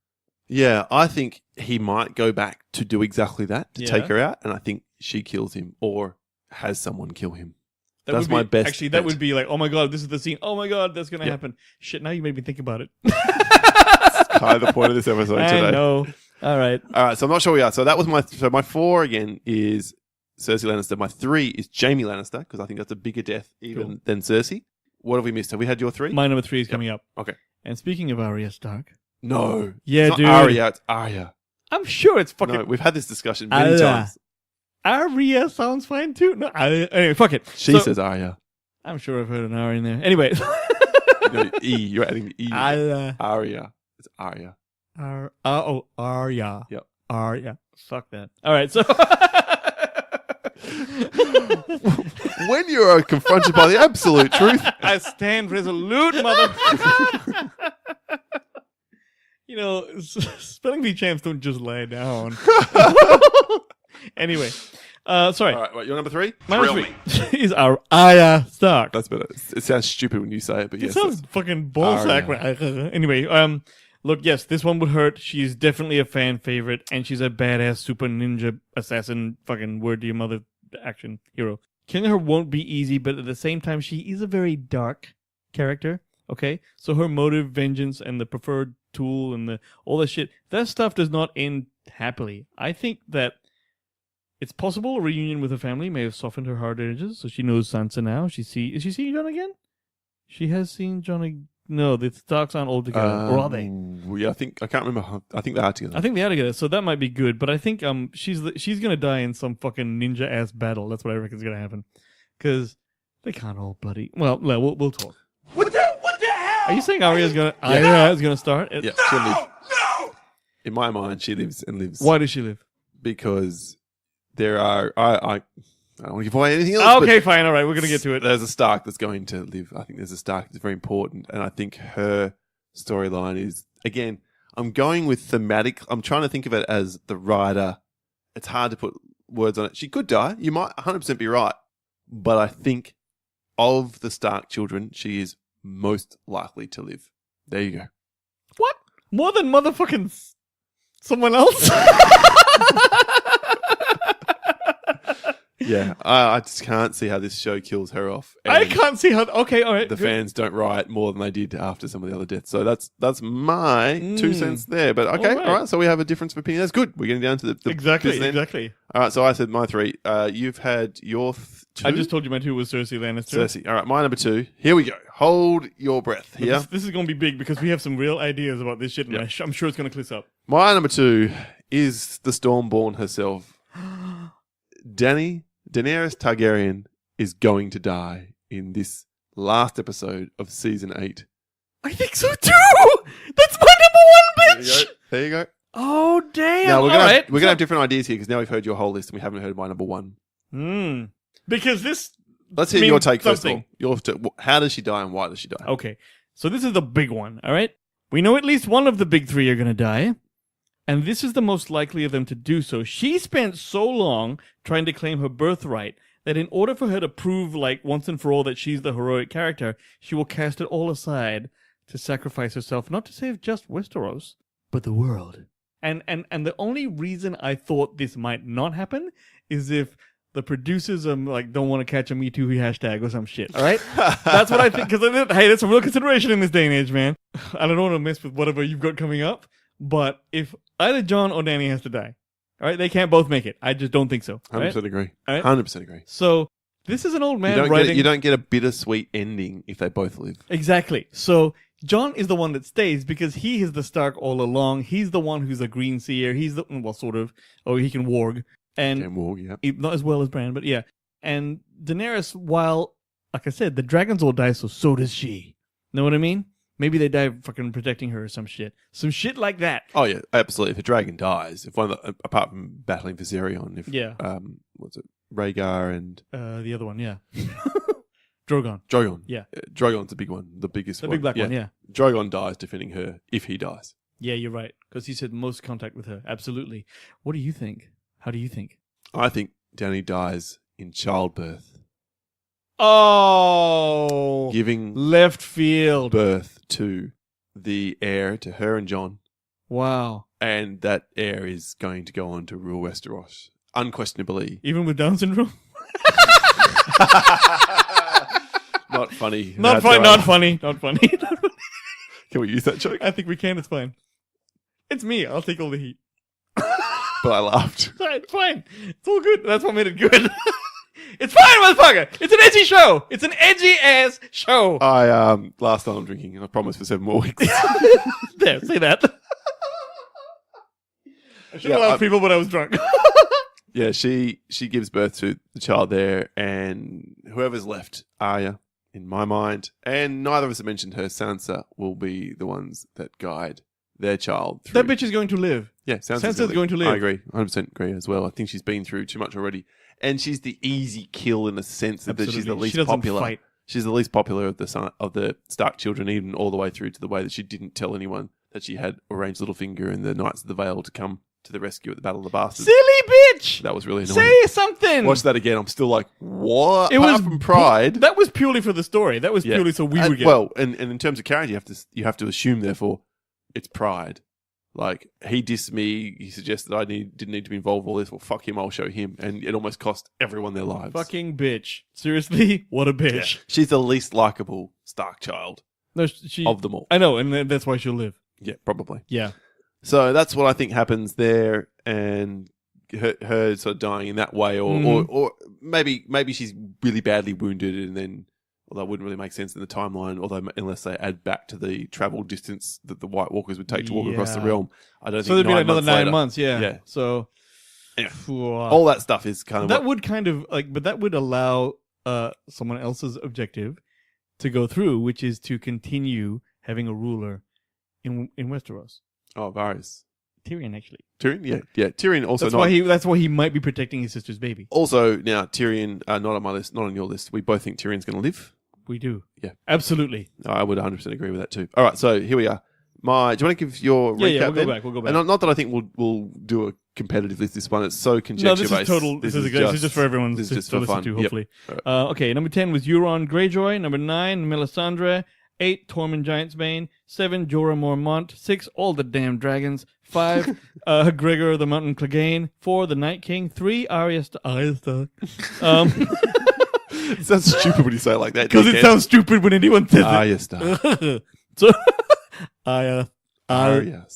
Yeah, I think he might go back to do exactly that, to Yeah. take her out, and I think she kills him or has someone kill him. That That's would be, my best Actually, that bet. would be like, oh my god, this is the scene. Oh my god, that's gonna Yep. happen. Shit, now you made me think about it. That's kind of the point of this episode I today. know. All right. All right, so I'm not sure we are. So that was my 4 again is Cersei Lannister. My 3 is Jaime Lannister because I think that's a bigger death even than Cersei. What have we missed? Have we had your 3? My number 3 is coming up. Okay. And speaking of Arya Stark, No. Yeah, it's not dude. Arya, it's Arya. I'm sure it's fucking No, we've had this discussion many Arya. times. Arya sounds fine too. No, anyway, fuck it. She So- says Arya. I'm sure I've heard an R in there. Anyway. No, E. You're adding the E. Arya. Arya. It's Arya. Arya. Yep. Arya. Fuck that. All right, so When you are confronted by the absolute truth, I stand resolute, mother. You know, spelling bee champs don't just lie down. Anyway, sorry. all right, wait, your number 3? My number 3 is Arya Stark. That's better. It sounds stupid when you say it, but It yes. sounds fucking ballsack. Anyway, look, yes, this one would hurt. She's definitely a fan favorite, and she's a badass super ninja assassin fucking word to your mother action hero. Killing her won't be easy, but at the same time, she is a very dark character. Okay, so her motive, vengeance, and the preferred tool, and all that shit, that stuff does not end happily. I think that it's possible a reunion with her family may have softened her hard edges, so she knows Sansa now. Is she seeing Jon again? She has seen Jon. No, the Starks aren't all together, or are they? Yeah, I can't remember. I think they are together. I think they are together, so that might be good. But I think she's gonna die in some fucking ninja ass battle. That's what I reckon is gonna happen, because they can't all bloody. Well, we'll talk. What the hell? Are you saying Arya's gonna start? Yeah, she'll live. In my mind, she lives and lives. Why does she live? Because there are. I don't want to give away anything else. Okay, fine, all right, we're gonna get to it. There's a Stark that's going to live. I think there's a Stark that's very important, and I think her storyline is, again, I'm going with thematic. I'm trying to think of it as the writer. It's hard to put words on it. She could die. You might 100% be right, but I think of the Stark children, she is most likely to live. There you go. What? More than motherfucking someone else? Yeah, I just can't see how this show kills her off. I And can't see how. Okay, all right. the good. fans don't riot more than they did after some of the other deaths. So that's my 2 cents there. But okay, All all right. right. So we have a difference of opinion. That's good. We're getting down to the Exactly. business end. Exactly. All right. So I said my 3. You've had your 2. I just told you my 2 was Cersei Lannister. Cersei. All right. My number 2. Here we go. Hold your breath. Look, Here. This is going to be big because we have some real ideas about this shit, and I'm sure it's going to cliss up. My number 2 is the Stormborn herself. Daenerys Targaryen is going to die in this last episode of season 8. I think so too. That's my number 1, bitch. There you go. Oh damn! Now we're All right. gonna have different ideas here because now we've heard your whole list and we haven't heard my number 1. Because this. Let's hear means your take first of something. all. How does she die and why does she die? Okay, so this is the big one. All right, we know at least one of the big 3 are going to die, and this is the most likely of them to do so. She spent so long trying to claim her birthright that in order for her to prove, like, once and for all that she's the heroic character, she will cast it all aside to sacrifice herself, not to save just Westeros, but the world. And the only reason I thought this might not happen is if the producers don't want to catch a Me Too hashtag or some shit. All right, that's what I think. Because hey, that's a real consideration in this day and age, man. I don't want to mess with whatever you've got coming up. But if either Jon or Dany has to die, all right, they can't both make it. I just don't think so. 100% agree. All right? 100% agree. So this is an old man writing. You don't get a bittersweet ending if they both live. Exactly. So Jon is the one that stays because he is the Stark all along. He's the one who's a green seer. He's the sort of. Oh, he can warg. And Can walk, yeah. not as well as Bran, but yeah. And Daenerys, while, like I said, the dragons all die, so does she. Know what I mean? Maybe they die fucking protecting her or some shit. Some shit like that. Oh yeah, absolutely. If a dragon dies, if one of the, apart from battling Viserion, if Yeah. what's it? Rhaegar and The other one, yeah. Drogon. Drogon. Yeah. Drogon's the big one, the biggest The one. big black one, yeah. Drogon dies defending her if he dies. Yeah, you're right. Because he said most contact with her. Absolutely. What do you think? How do you think? I think Dany dies in childbirth, Oh! giving Left field. birth to the heir to her and Jon, Wow. and that heir is going to go on to rule Westeros. Unquestionably. Even with Down syndrome? Not funny. Not funny. Not funny. Not funny. Can we use that joke? I think we can. It's fine. It's me. I'll take all the heat. But I laughed. It's fine. It's all good. That's what made it good. It's fine, motherfucker. It's an edgy show. It's an edgy ass show. Last time I'm drinking, and I promised for 7 more weeks. There, say that. I should have laughed people when I was drunk. Yeah, she gives birth to the child there, and whoever's left, Arya, in my mind, and neither of us have mentioned her, Sansa, will be the ones that guide their child through. That bitch is going to live. Yeah, Sansa's going to live. I agree. 100% agree as well. I think she's been through too much already. And she's the easy kill in the sense that she's the least She doesn't popular. fight. She's the least popular of the Stark children, even all the way through to the way that she didn't tell anyone that she had Orange Littlefinger and the Knights of the Vale to come to the rescue at the Battle of the Bastards. Silly bitch! That was really annoying. Say something! Watch that again. I'm still like, what? It Apart was from Pride. That was purely for the story. That was Yeah. purely so we And- would get well, and in terms of character, you have to assume, therefore, it's Pride. Like, he dissed me. He suggested I didn't need to be involved in all this. Well, fuck him. I'll show him. And it almost cost everyone their lives. Fucking bitch. Seriously? What a Yeah. bitch. She's the least likable Stark child No, she. of them all. I know, and that's why she'll live. Yeah, probably. Yeah. So that's what I think happens there, and her sort of dying in that way, or maybe she's really badly wounded, and then, although it wouldn't really make sense in the timeline, unless they add back to the travel distance that the White Walkers would take to walk across the Yeah. realm. I don't So think there'd be like 9 another months 9 later. months, yeah. Yeah. So. Anyway, Phew. all that stuff is kind of That would kind of but that would allow someone else's objective to go through, which is to continue having a ruler in Westeros. Varys. Tyrion, actually. Tyrion, yeah. Tyrion also That's why he might be protecting his sister's baby. Also, now Tyrion, not on my list, not on your list. We both think Tyrion's going to live. We do. Yeah. Absolutely. I would 100% agree with that too. All right, so here we are. Do you want to give your recap? Yeah, then? we'll go back. And not that I think we'll do a competitive list this one. It's so conjecture No, this based. is total. This is just for everyone this is to just for listen fun. to, Yep. hopefully. All Okay, number 10 was Euron Greyjoy. Number 9, Melisandre. 8, Tormund Giantsbane. 7, Jorah Mormont. 6, all the damn dragons. 5, Gregor the Mountain Clegane. 4, the Night King. 3, Arya Stark. It sounds stupid when you say it like that. Because it sounds stupid when anyone says Arya Stark. it. So, Arya Arya.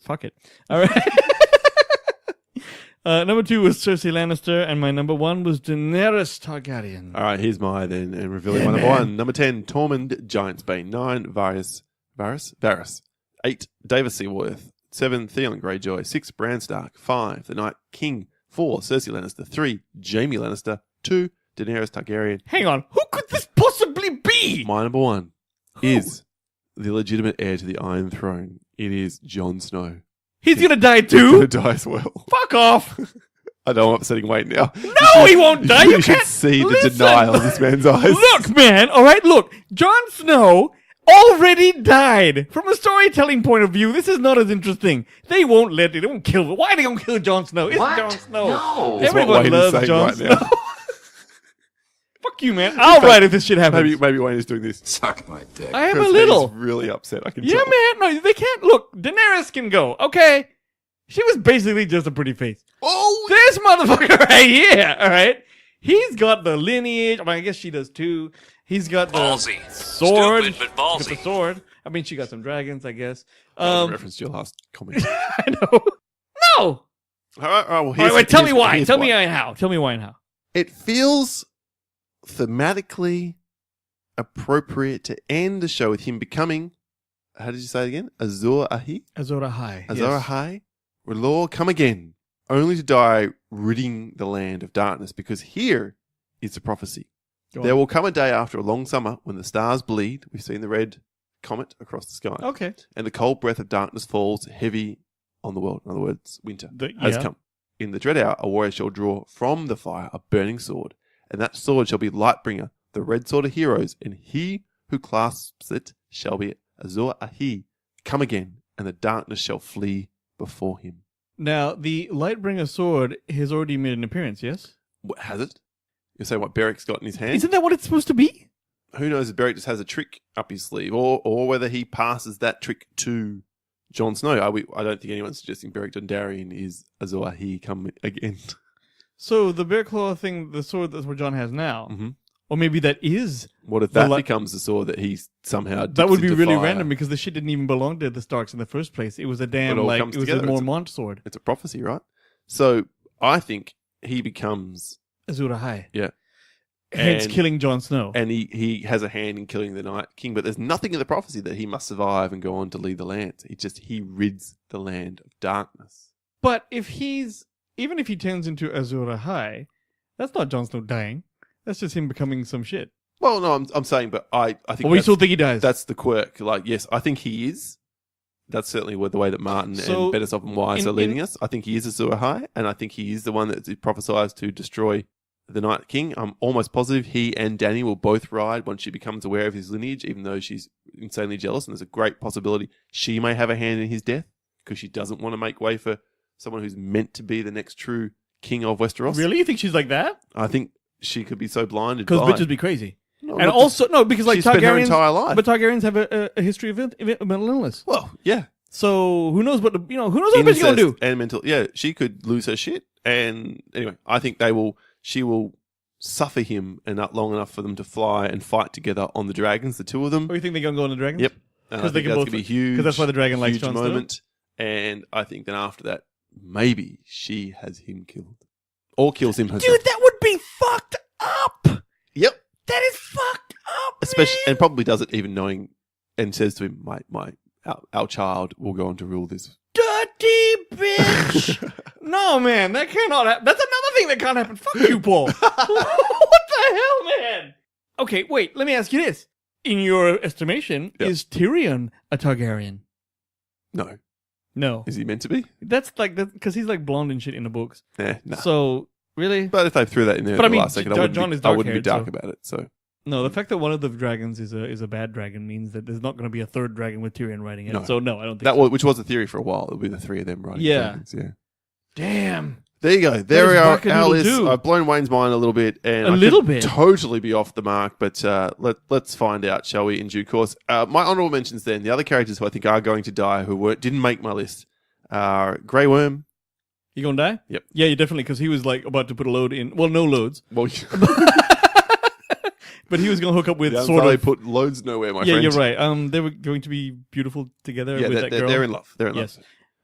fuck it. All right. Number 2 was Cersei Lannister, and my number 1 was Daenerys Targaryen. All right, here's my then, and revealing Yeah, my number man. 1. Number 10, Tormund Giantsbane. 9, Varys. 8, Davis Seaworth. 7, Theon Greyjoy. 6, Bran Stark. 5, the Night King. 4, Cersei Lannister. 3, Jaime Lannister. 2, Daenerys Targaryen. Hang on, who could this possibly be? My number 1 is the legitimate heir to the Iron Throne. It is Jon Snow. He's gonna die He's too? going to die as well. Fuck off! I know I'm upsetting Wayne now. No, he won't die. You You should can't see the listen. denial in this man's eyes. Look, man. All right, look. Jon Snow already died. From a storytelling point of view, this is not as interesting. They won't kill. Why are they gonna kill Jon Snow? It's What? Jon Snow. No. That's what Everyone Wayne is loves saying Jon right Snow. now. Fuck you, man. I'll write if this shit happens. Maybe Wayne is doing this. Suck my dick. I am a Because little. He's really upset. I can Yeah, tell. man. No, they can't. Look, Daenerys can go. Okay. She was basically just a pretty face. Oh, This motherfucker right here, all right? He's got the lineage. I mean, I guess she does too. He's got the Ballsy. sword. Stupid, but She's got the ballsy. sword. I mean, she got some dragons, I guess. that was a reference to your last comment. I know. No. All right, well, All right, wait, tell me why. here's Tell me how. Tell me why and how. It feels thematically appropriate to end the show with him becoming, how did you say it again? Azor Ahai? Azor Ahai. Azor Ahai? R'hllor come again, only to die ridding the land of darkness, because here is the prophecy. There will come a day after a long summer when the stars bleed. We've seen the red comet across the sky. Okay. And the cold breath of darkness falls heavy on the world. In other words, winter has come. in the dread hour, a warrior shall draw from the fire a burning sword, and that sword shall be Lightbringer, the red sword of heroes, and he who clasps it shall be Azur Ahi, come again, and the darkness shall flee before him. Now, the Lightbringer sword has already made an appearance, yes? What, has it? You say what Beric's got in his hand? Isn't that what it's supposed to be? Who knows if Beric just has a trick up his sleeve, or whether he passes that trick to Jon Snow. I don't think anyone's suggesting Beric Dondarrion is Azor Ahai come again. So the bear claw thing, the sword that's what Jon has now, Mm-hmm. or maybe that is. What if that becomes the sword that he somehow dips That would be into really fire? random because the shit didn't even belong to the Starks in the first place. It was a damn, It all like, comes it was together. a Mormont sword. It's a prophecy, right? So I think he becomes, Azur Ahai. yeah. Hence And- killing Jon Snow. And he has a hand in killing the Night King, but there's nothing in the prophecy that he must survive and go on to lead the land. He rids the land of darkness. But even if he turns into Azur Ahai, that's not Jon Snow dying. That's just him becoming some shit. Well, no, I'm saying, but I think Or we still think he dies. that's the quirk. Like, yes, I think he is. That's certainly the way that Martin So, and Benesop and Wise are leading us. I think he is Azur Ahai, and I think he is the one that prophesies to destroy the Night King. I'm almost positive he and Dany will both ride once she becomes aware of his lineage, even though she's insanely jealous, and there's a great possibility she may have a hand in his death because she doesn't want to make way for someone who's meant to be the next true king of Westeros. Really? You think she's like that? I think she could be so blinded Because by... bitches be crazy. No, And not also, no, because like she spent her Targaryens, entire life. but Targaryens have a history of mental illness. Well, yeah. So who knows what who knows what a bitch gonna do? Incest and mental, yeah, she could lose her shit. And anyway, I think she will suffer him long enough for them to fly and fight together on the dragons, the two of them. Or you think they're gonna go on the dragons? Yep. And I 'Cause they think can that's both- going to be huge. 'cause that's why the dragon likes huge Jon Snow? moment. And I think then after that, maybe she has him killed. Or kills him herself. Dude, that would be fucked up. Yep. That is fucked up. Especially, man. and probably does it even knowing and says to him, our child will go on to rule this. Dirty bitch. No, man, that cannot happen. That's another thing that can't happen. Fuck you, Paul. What the hell, man? Okay, wait, let me ask you this. In your estimation, Yep. is Tyrion a Targaryen? No. No. Is he meant to be? That's like, because he's like blonde and shit in the books. No. So, really? But if they threw that in there But at I the mean, last second, Jon is I wouldn't be dark-haired, dark so- about it. So No, the fact that one of the dragons is a bad dragon means that there's not going to be a third dragon with Tyrion riding it. No. So, no, I don't think that so. which was a theory for a while. It'll be the three of them riding Yeah. dragons. Yeah. Damn. There you go. There we is are. wackadoodle Our list. doo. I've blown Wayne's mind a little bit, and A I little could bit? totally be off the mark. But let's find out, shall we? In due course. My honourable mentions. Then the other characters who I think are going to die, who didn't make my list, are Grey Worm. You gonna die? Yep. Yeah, you definitely, because he was like about to put a load in. Well, no loads. Well, But he was going to hook up with yeah, sort they of. put loads nowhere, my Yeah, friend. you're right. They were going to be beautiful together Yeah, with that girl. they're in love. They're in Yes.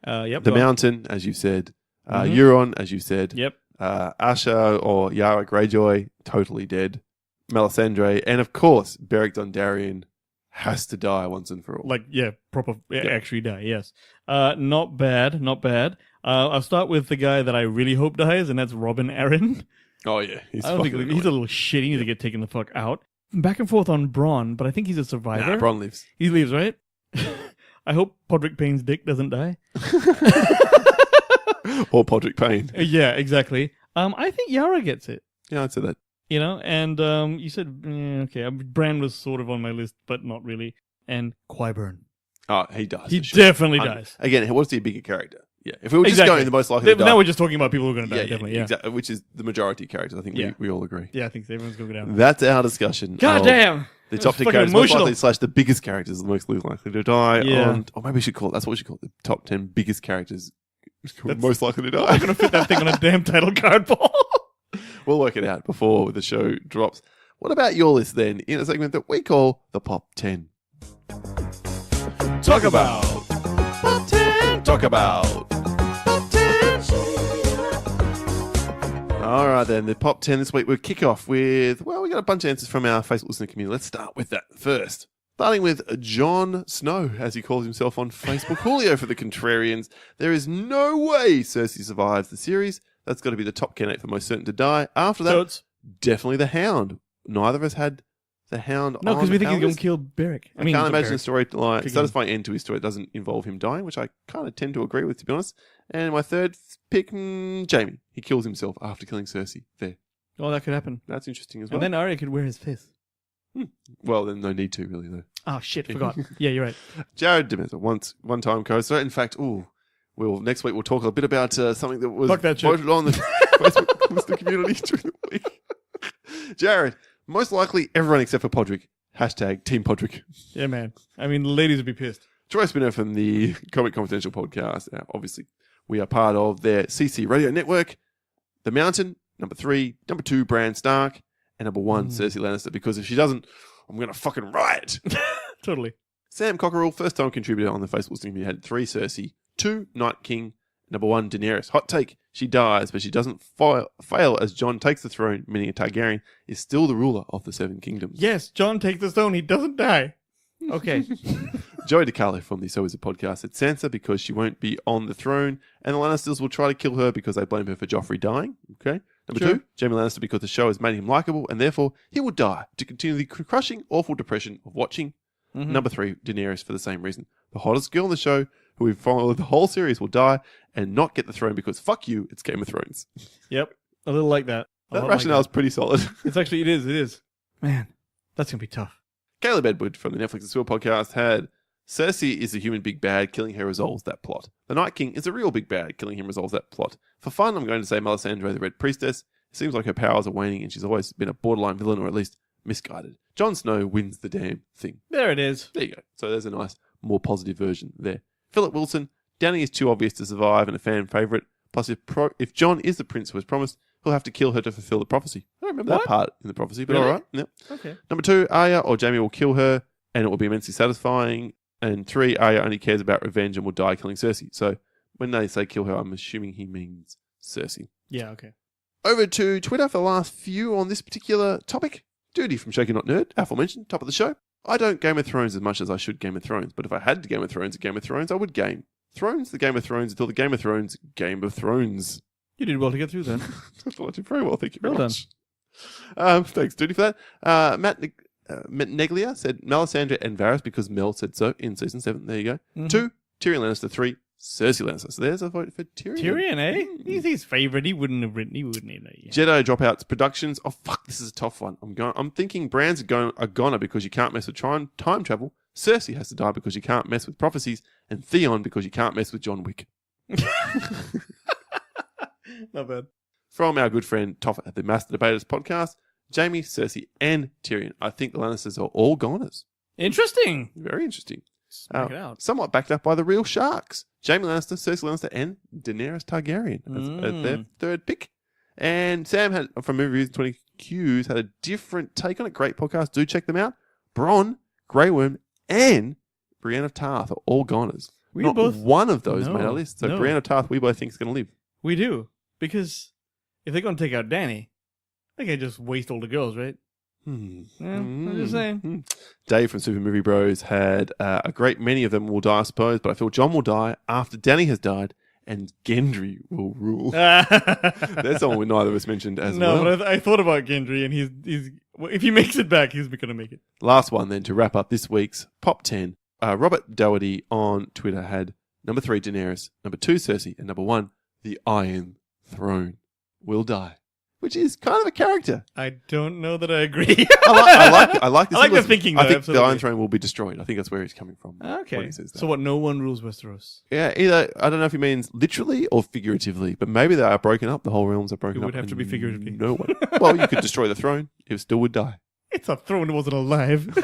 Yep. love. The go on. Mountain, as you said. Mhm. Euron, as you said. Yep. Asha or Yara Greyjoy, totally dead. Melisandre, and of course, Beric Dondarrion has to die once and for all. Like, yeah, proper, Yep. actually die, yes. Not bad, not bad. I'll start with the guy that I really hope dies, and that's Robin Arryn. Oh yeah, he's I don't think fucking he's a little shit. He needs to get taken the fuck out. Back and forth on Bronn, but I think he's a survivor. Nah, Bronn lives. He leaves, right? I hope Podrick Payne's dick doesn't die. Or Podrick Payne. Yeah, exactly. I think Yara gets it. Yeah, I'd say that. You know, and you said, okay, Bran was sort of on my list, but not really. And Qyburn. Oh, he dies. He for sure. definitely dies. Again, what's the bigger character? Yeah, if we were just Exactly. going the most likely to die. Now we're just talking about people who are going to die, definitely, yeah. exactly. Which is the majority of characters. I think Yeah. we all agree. Yeah, I think everyone's going to go down. That's our discussion. God of damn! The That top was 10 fucking characters most emotional. likely / the biggest characters most likely to die. Yeah. Or maybe we should call it. That's what we should call it. The top 10 biggest characters That's- most likely to I'm die. not going to fit that thing on a damn title card, Paul. We'll work it out before the show drops. What about your list then, in a segment that we call the Pop 10? Talk about Pop 10. Talk about Pop 10. All right then, the Pop 10 this week. We'll kick off with, well, we got a bunch of answers from our Facebook listener community. Let's start with that first. Starting with Jon Snow, as he calls himself on Facebook. Julio for the Contrarians. There is no way Cersei survives the series. That's got to be the top candidate for most certain to die. After that, Totes. definitely the Hound. Neither of us had the Hound No, because on we think he's going Alice? to kill Beric. I can't not imagine a Beric. storyline, Kick satisfying end to his story. It doesn't involve him dying, which I kind of tend to agree with, to be honest. And my third pick, Jamie. He kills himself after killing Cersei. There. Oh, that could happen. That's interesting as well. And then Arya could wear his face. Well, then no need to, really, though. Oh, shit, forgot. Yeah, you're right. Jared Demesa, one-time co-host. In fact, next week we'll talk a bit about something that was Fuck that shit. voted on the Facebook Listener community during the week. Jared, most likely everyone except for Podrick. Hashtag Team Podrick. Yeah, man. I mean, the ladies would be pissed. Troy Spinner from the Comic Confidential podcast. Obviously, we are part of their CC radio network. The Mountain, number 3. Number 2, Bran Stark. And number 1, Cersei Lannister. Because if she doesn't, I'm going to fucking riot. Totally. Sam Cockerell, first-time contributor on the Facebook listening. He had 3 Cersei, 2 Night King, number 1 Daenerys. Hot take: she dies, but she doesn't fail as Jon takes the throne, meaning a Targaryen is still the ruler of the Seven Kingdoms. Yes, Jon takes the stone. He doesn't die. Okay. Joey DiCarlo from the So Is It podcast said Sansa because she won't be on the throne, and the Lannisters will try to kill her because they blame her for Joffrey dying. Okay. Number Sure. 2, Jaime Lannister because the show has made him likable, and therefore he will die to continue the crushing, awful depression of watching. Mhm. Number 3, Daenerys for the same reason. The hottest girl in the show, who we've followed the whole series, will die and not get the throne because fuck you, it's Game of Thrones. Yep. A little like that. A That lot rationale like is pretty solid. that. It's actually, it is. Man, that's going to be tough. Caleb Edward from the Netflix and Swill podcast had Cersei is a human big bad, killing her resolves that plot. The Night King is a real big bad, killing him resolves that plot. For fun, I'm going to say Melisandre the Red Priestess. It seems like her powers are waning and she's always been a borderline villain or at least misguided. Jon Snow wins the damn thing. There it is. There you go. So there's a nice, more positive version there. Philip Wilson, Dany is too obvious to survive and a fan favourite. Plus, if Jon is the prince who was promised, he'll have to kill her to fulfill the prophecy. I don't remember that part in the prophecy, but Really? all right. Yep. Okay. Number 2, Arya or Jaime will kill her, and it will be immensely satisfying. And 3, Arya only cares about revenge and will die killing Cersei. So when they say kill her, I'm assuming he means Cersei. Yeah, okay. Over to Twitter for the last few on this particular topic. Duty from Shaken Not Nerd, aforementioned, top of the show. I don't Game of Thrones as much as I should Game of Thrones, but if I had to Game of Thrones, I would Game Thrones, the Game of Thrones, until the Game of Thrones, Game of Thrones. You did well to get through then. I did very well, thank you very Well much. Thanks, Duty, for that. Matt Neglia said Melisandre and Varys because Mel said so in season 7. There you go. Mhm. 2, Tyrion Lannister. 3, Cersei Lannister. So there's a vote for Tyrion. Tyrion, eh? He's his favorite. He wouldn't have written. He wouldn't have. Yeah. Jedi Dropouts Productions. Oh fuck, this is a tough one. I'm thinking Bran's a goner because you can't mess with time travel. Cersei has to die because you can't mess with prophecies, and Theon because you can't mess with John Wick. Not bad. From our good friend Toffa at the Master Debaters podcast, Jaime, Cersei, and Tyrion. I think the Lannisters are all goners. Interesting. Very interesting. Check it out. Somewhat backed up by the real sharks. Jaime Lannister, Cersei Lannister, and Daenerys Targaryen as their third pick. And Sam had, from Movie Reviews 20 Qs, had a different take on it. Great podcast. Do check them out. Bronn, Grey Worm, and Brienne of Tarth are all goners. We Not both- one of those No, made our list. So no. Brienne of Tarth, we both think is going to live. We do. Because if they're going to take out Dany, they can just waste all the girls, right? Yeah, I'm just saying. Dave from Super Movie Bros had a great many of them will die, I suppose, but I feel Jon will die after Dany has died and Gendry will rule. That's someone we neither of us mentioned as well. No, but I thought about Gendry, and he's well, if he makes it back, he's going to make it. Last one then to wrap up this week's Pop 10. Robert Doherty on Twitter had number 3, Daenerys, number 2, Cersei, and number 1, the Iron Throne will die, which is kind of a character. I don't know that I agree. I like this. I like the sequence. thinking, I though, think absolutely. the Iron Throne will be destroyed. I think that's where he's coming from. when Okay. he says that. So what? No one rules Westeros. Yeah, either I don't know if he means literally or figuratively, but maybe they are broken up. The whole realms are broken It up. would have to and be figuratively. No one. Well, you could destroy the throne. It still would die. It's a throne that wasn't alive.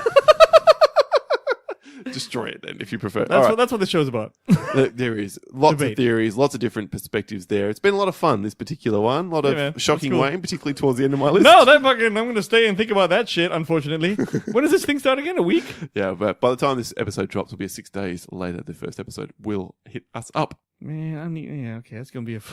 Destroy it then, if you prefer. That's what the show's about. There is lots of Debate. theories, lots of different perspectives there. It's been a lot of fun, this particular one. A lot of Yeah, man. shocking That's cool. Wayne, particularly towards the end of my list. No, I'm going to stay and think about that shit, unfortunately. When does this thing start again? A week? Yeah, but by the time this episode drops, will be 6 days later. The first episode will hit us up. Man, okay, that's going to be it's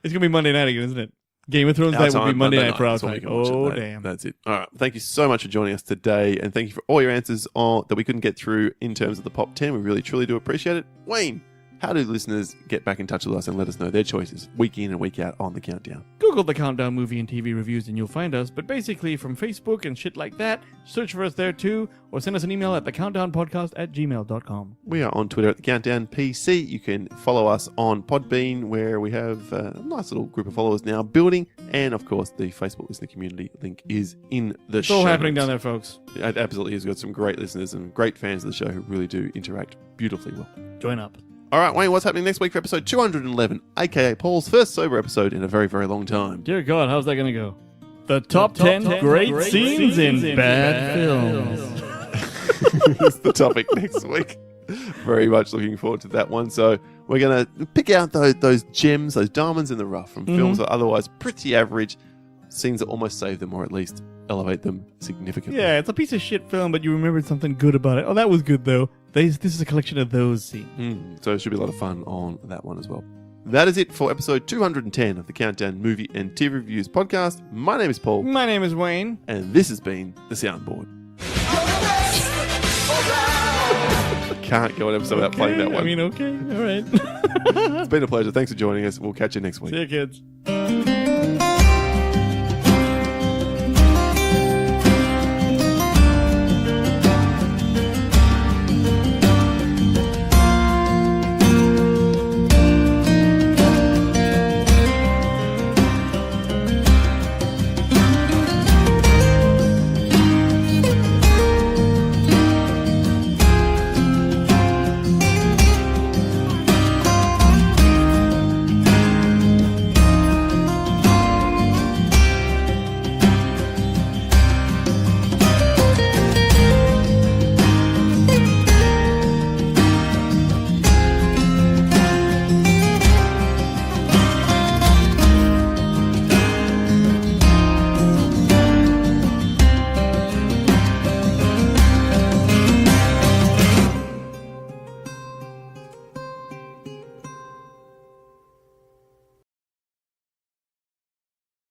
going to be Monday night again, isn't it? Game of Thrones Our night will be time, Monday night for our That's all we time. can watch Oh, at night. damn. That's it. All right. Thank you so much for joining us today. And thank you for all your answers that we couldn't get through in terms of the Pop 10. We really, truly do appreciate it. Wayne, How do listeners get back in touch with us and let us know their choices week in and week out on the countdown? Google the Countdown Movie and TV Reviews and you'll find us. But basically, from Facebook and shit like that, search for us there too, or send us an email at thecountdownpodcast@gmail.com. We are on Twitter at the Countdown PC. You can follow us on Podbean, where we have a nice little group of followers now building. And of course, the Facebook listener community link is in the It's show all happening notes. down there, folks. It absolutely has got some great listeners and great fans of the show who really do interact beautifully well. Join up. All right, Wayne, what's happening next week for episode 211, aka Paul's first sober episode in a very, very long time? Dear God, how's that going to go? The top 10 great scenes in bad films. That's the topic next week. Very much looking forward to that one. So we're going to pick out those gems, those diamonds in the rough from films that are otherwise pretty average, scenes that almost save them or at least elevate them significantly. Yeah, it's a piece of shit film, but you remembered something good about it. Oh, that was good, though. This is a collection of those scenes. So it should be a lot of fun on that one as well. That is it for episode 210 of the Countdown Movie and TV Reviews podcast. My name is Paul, My name is Wayne. and this has been The Soundboard. Can't go an episode without playing that one. I mean, okay. All right. It's been a pleasure. Thanks for joining us. We'll catch you next week. See you, kids.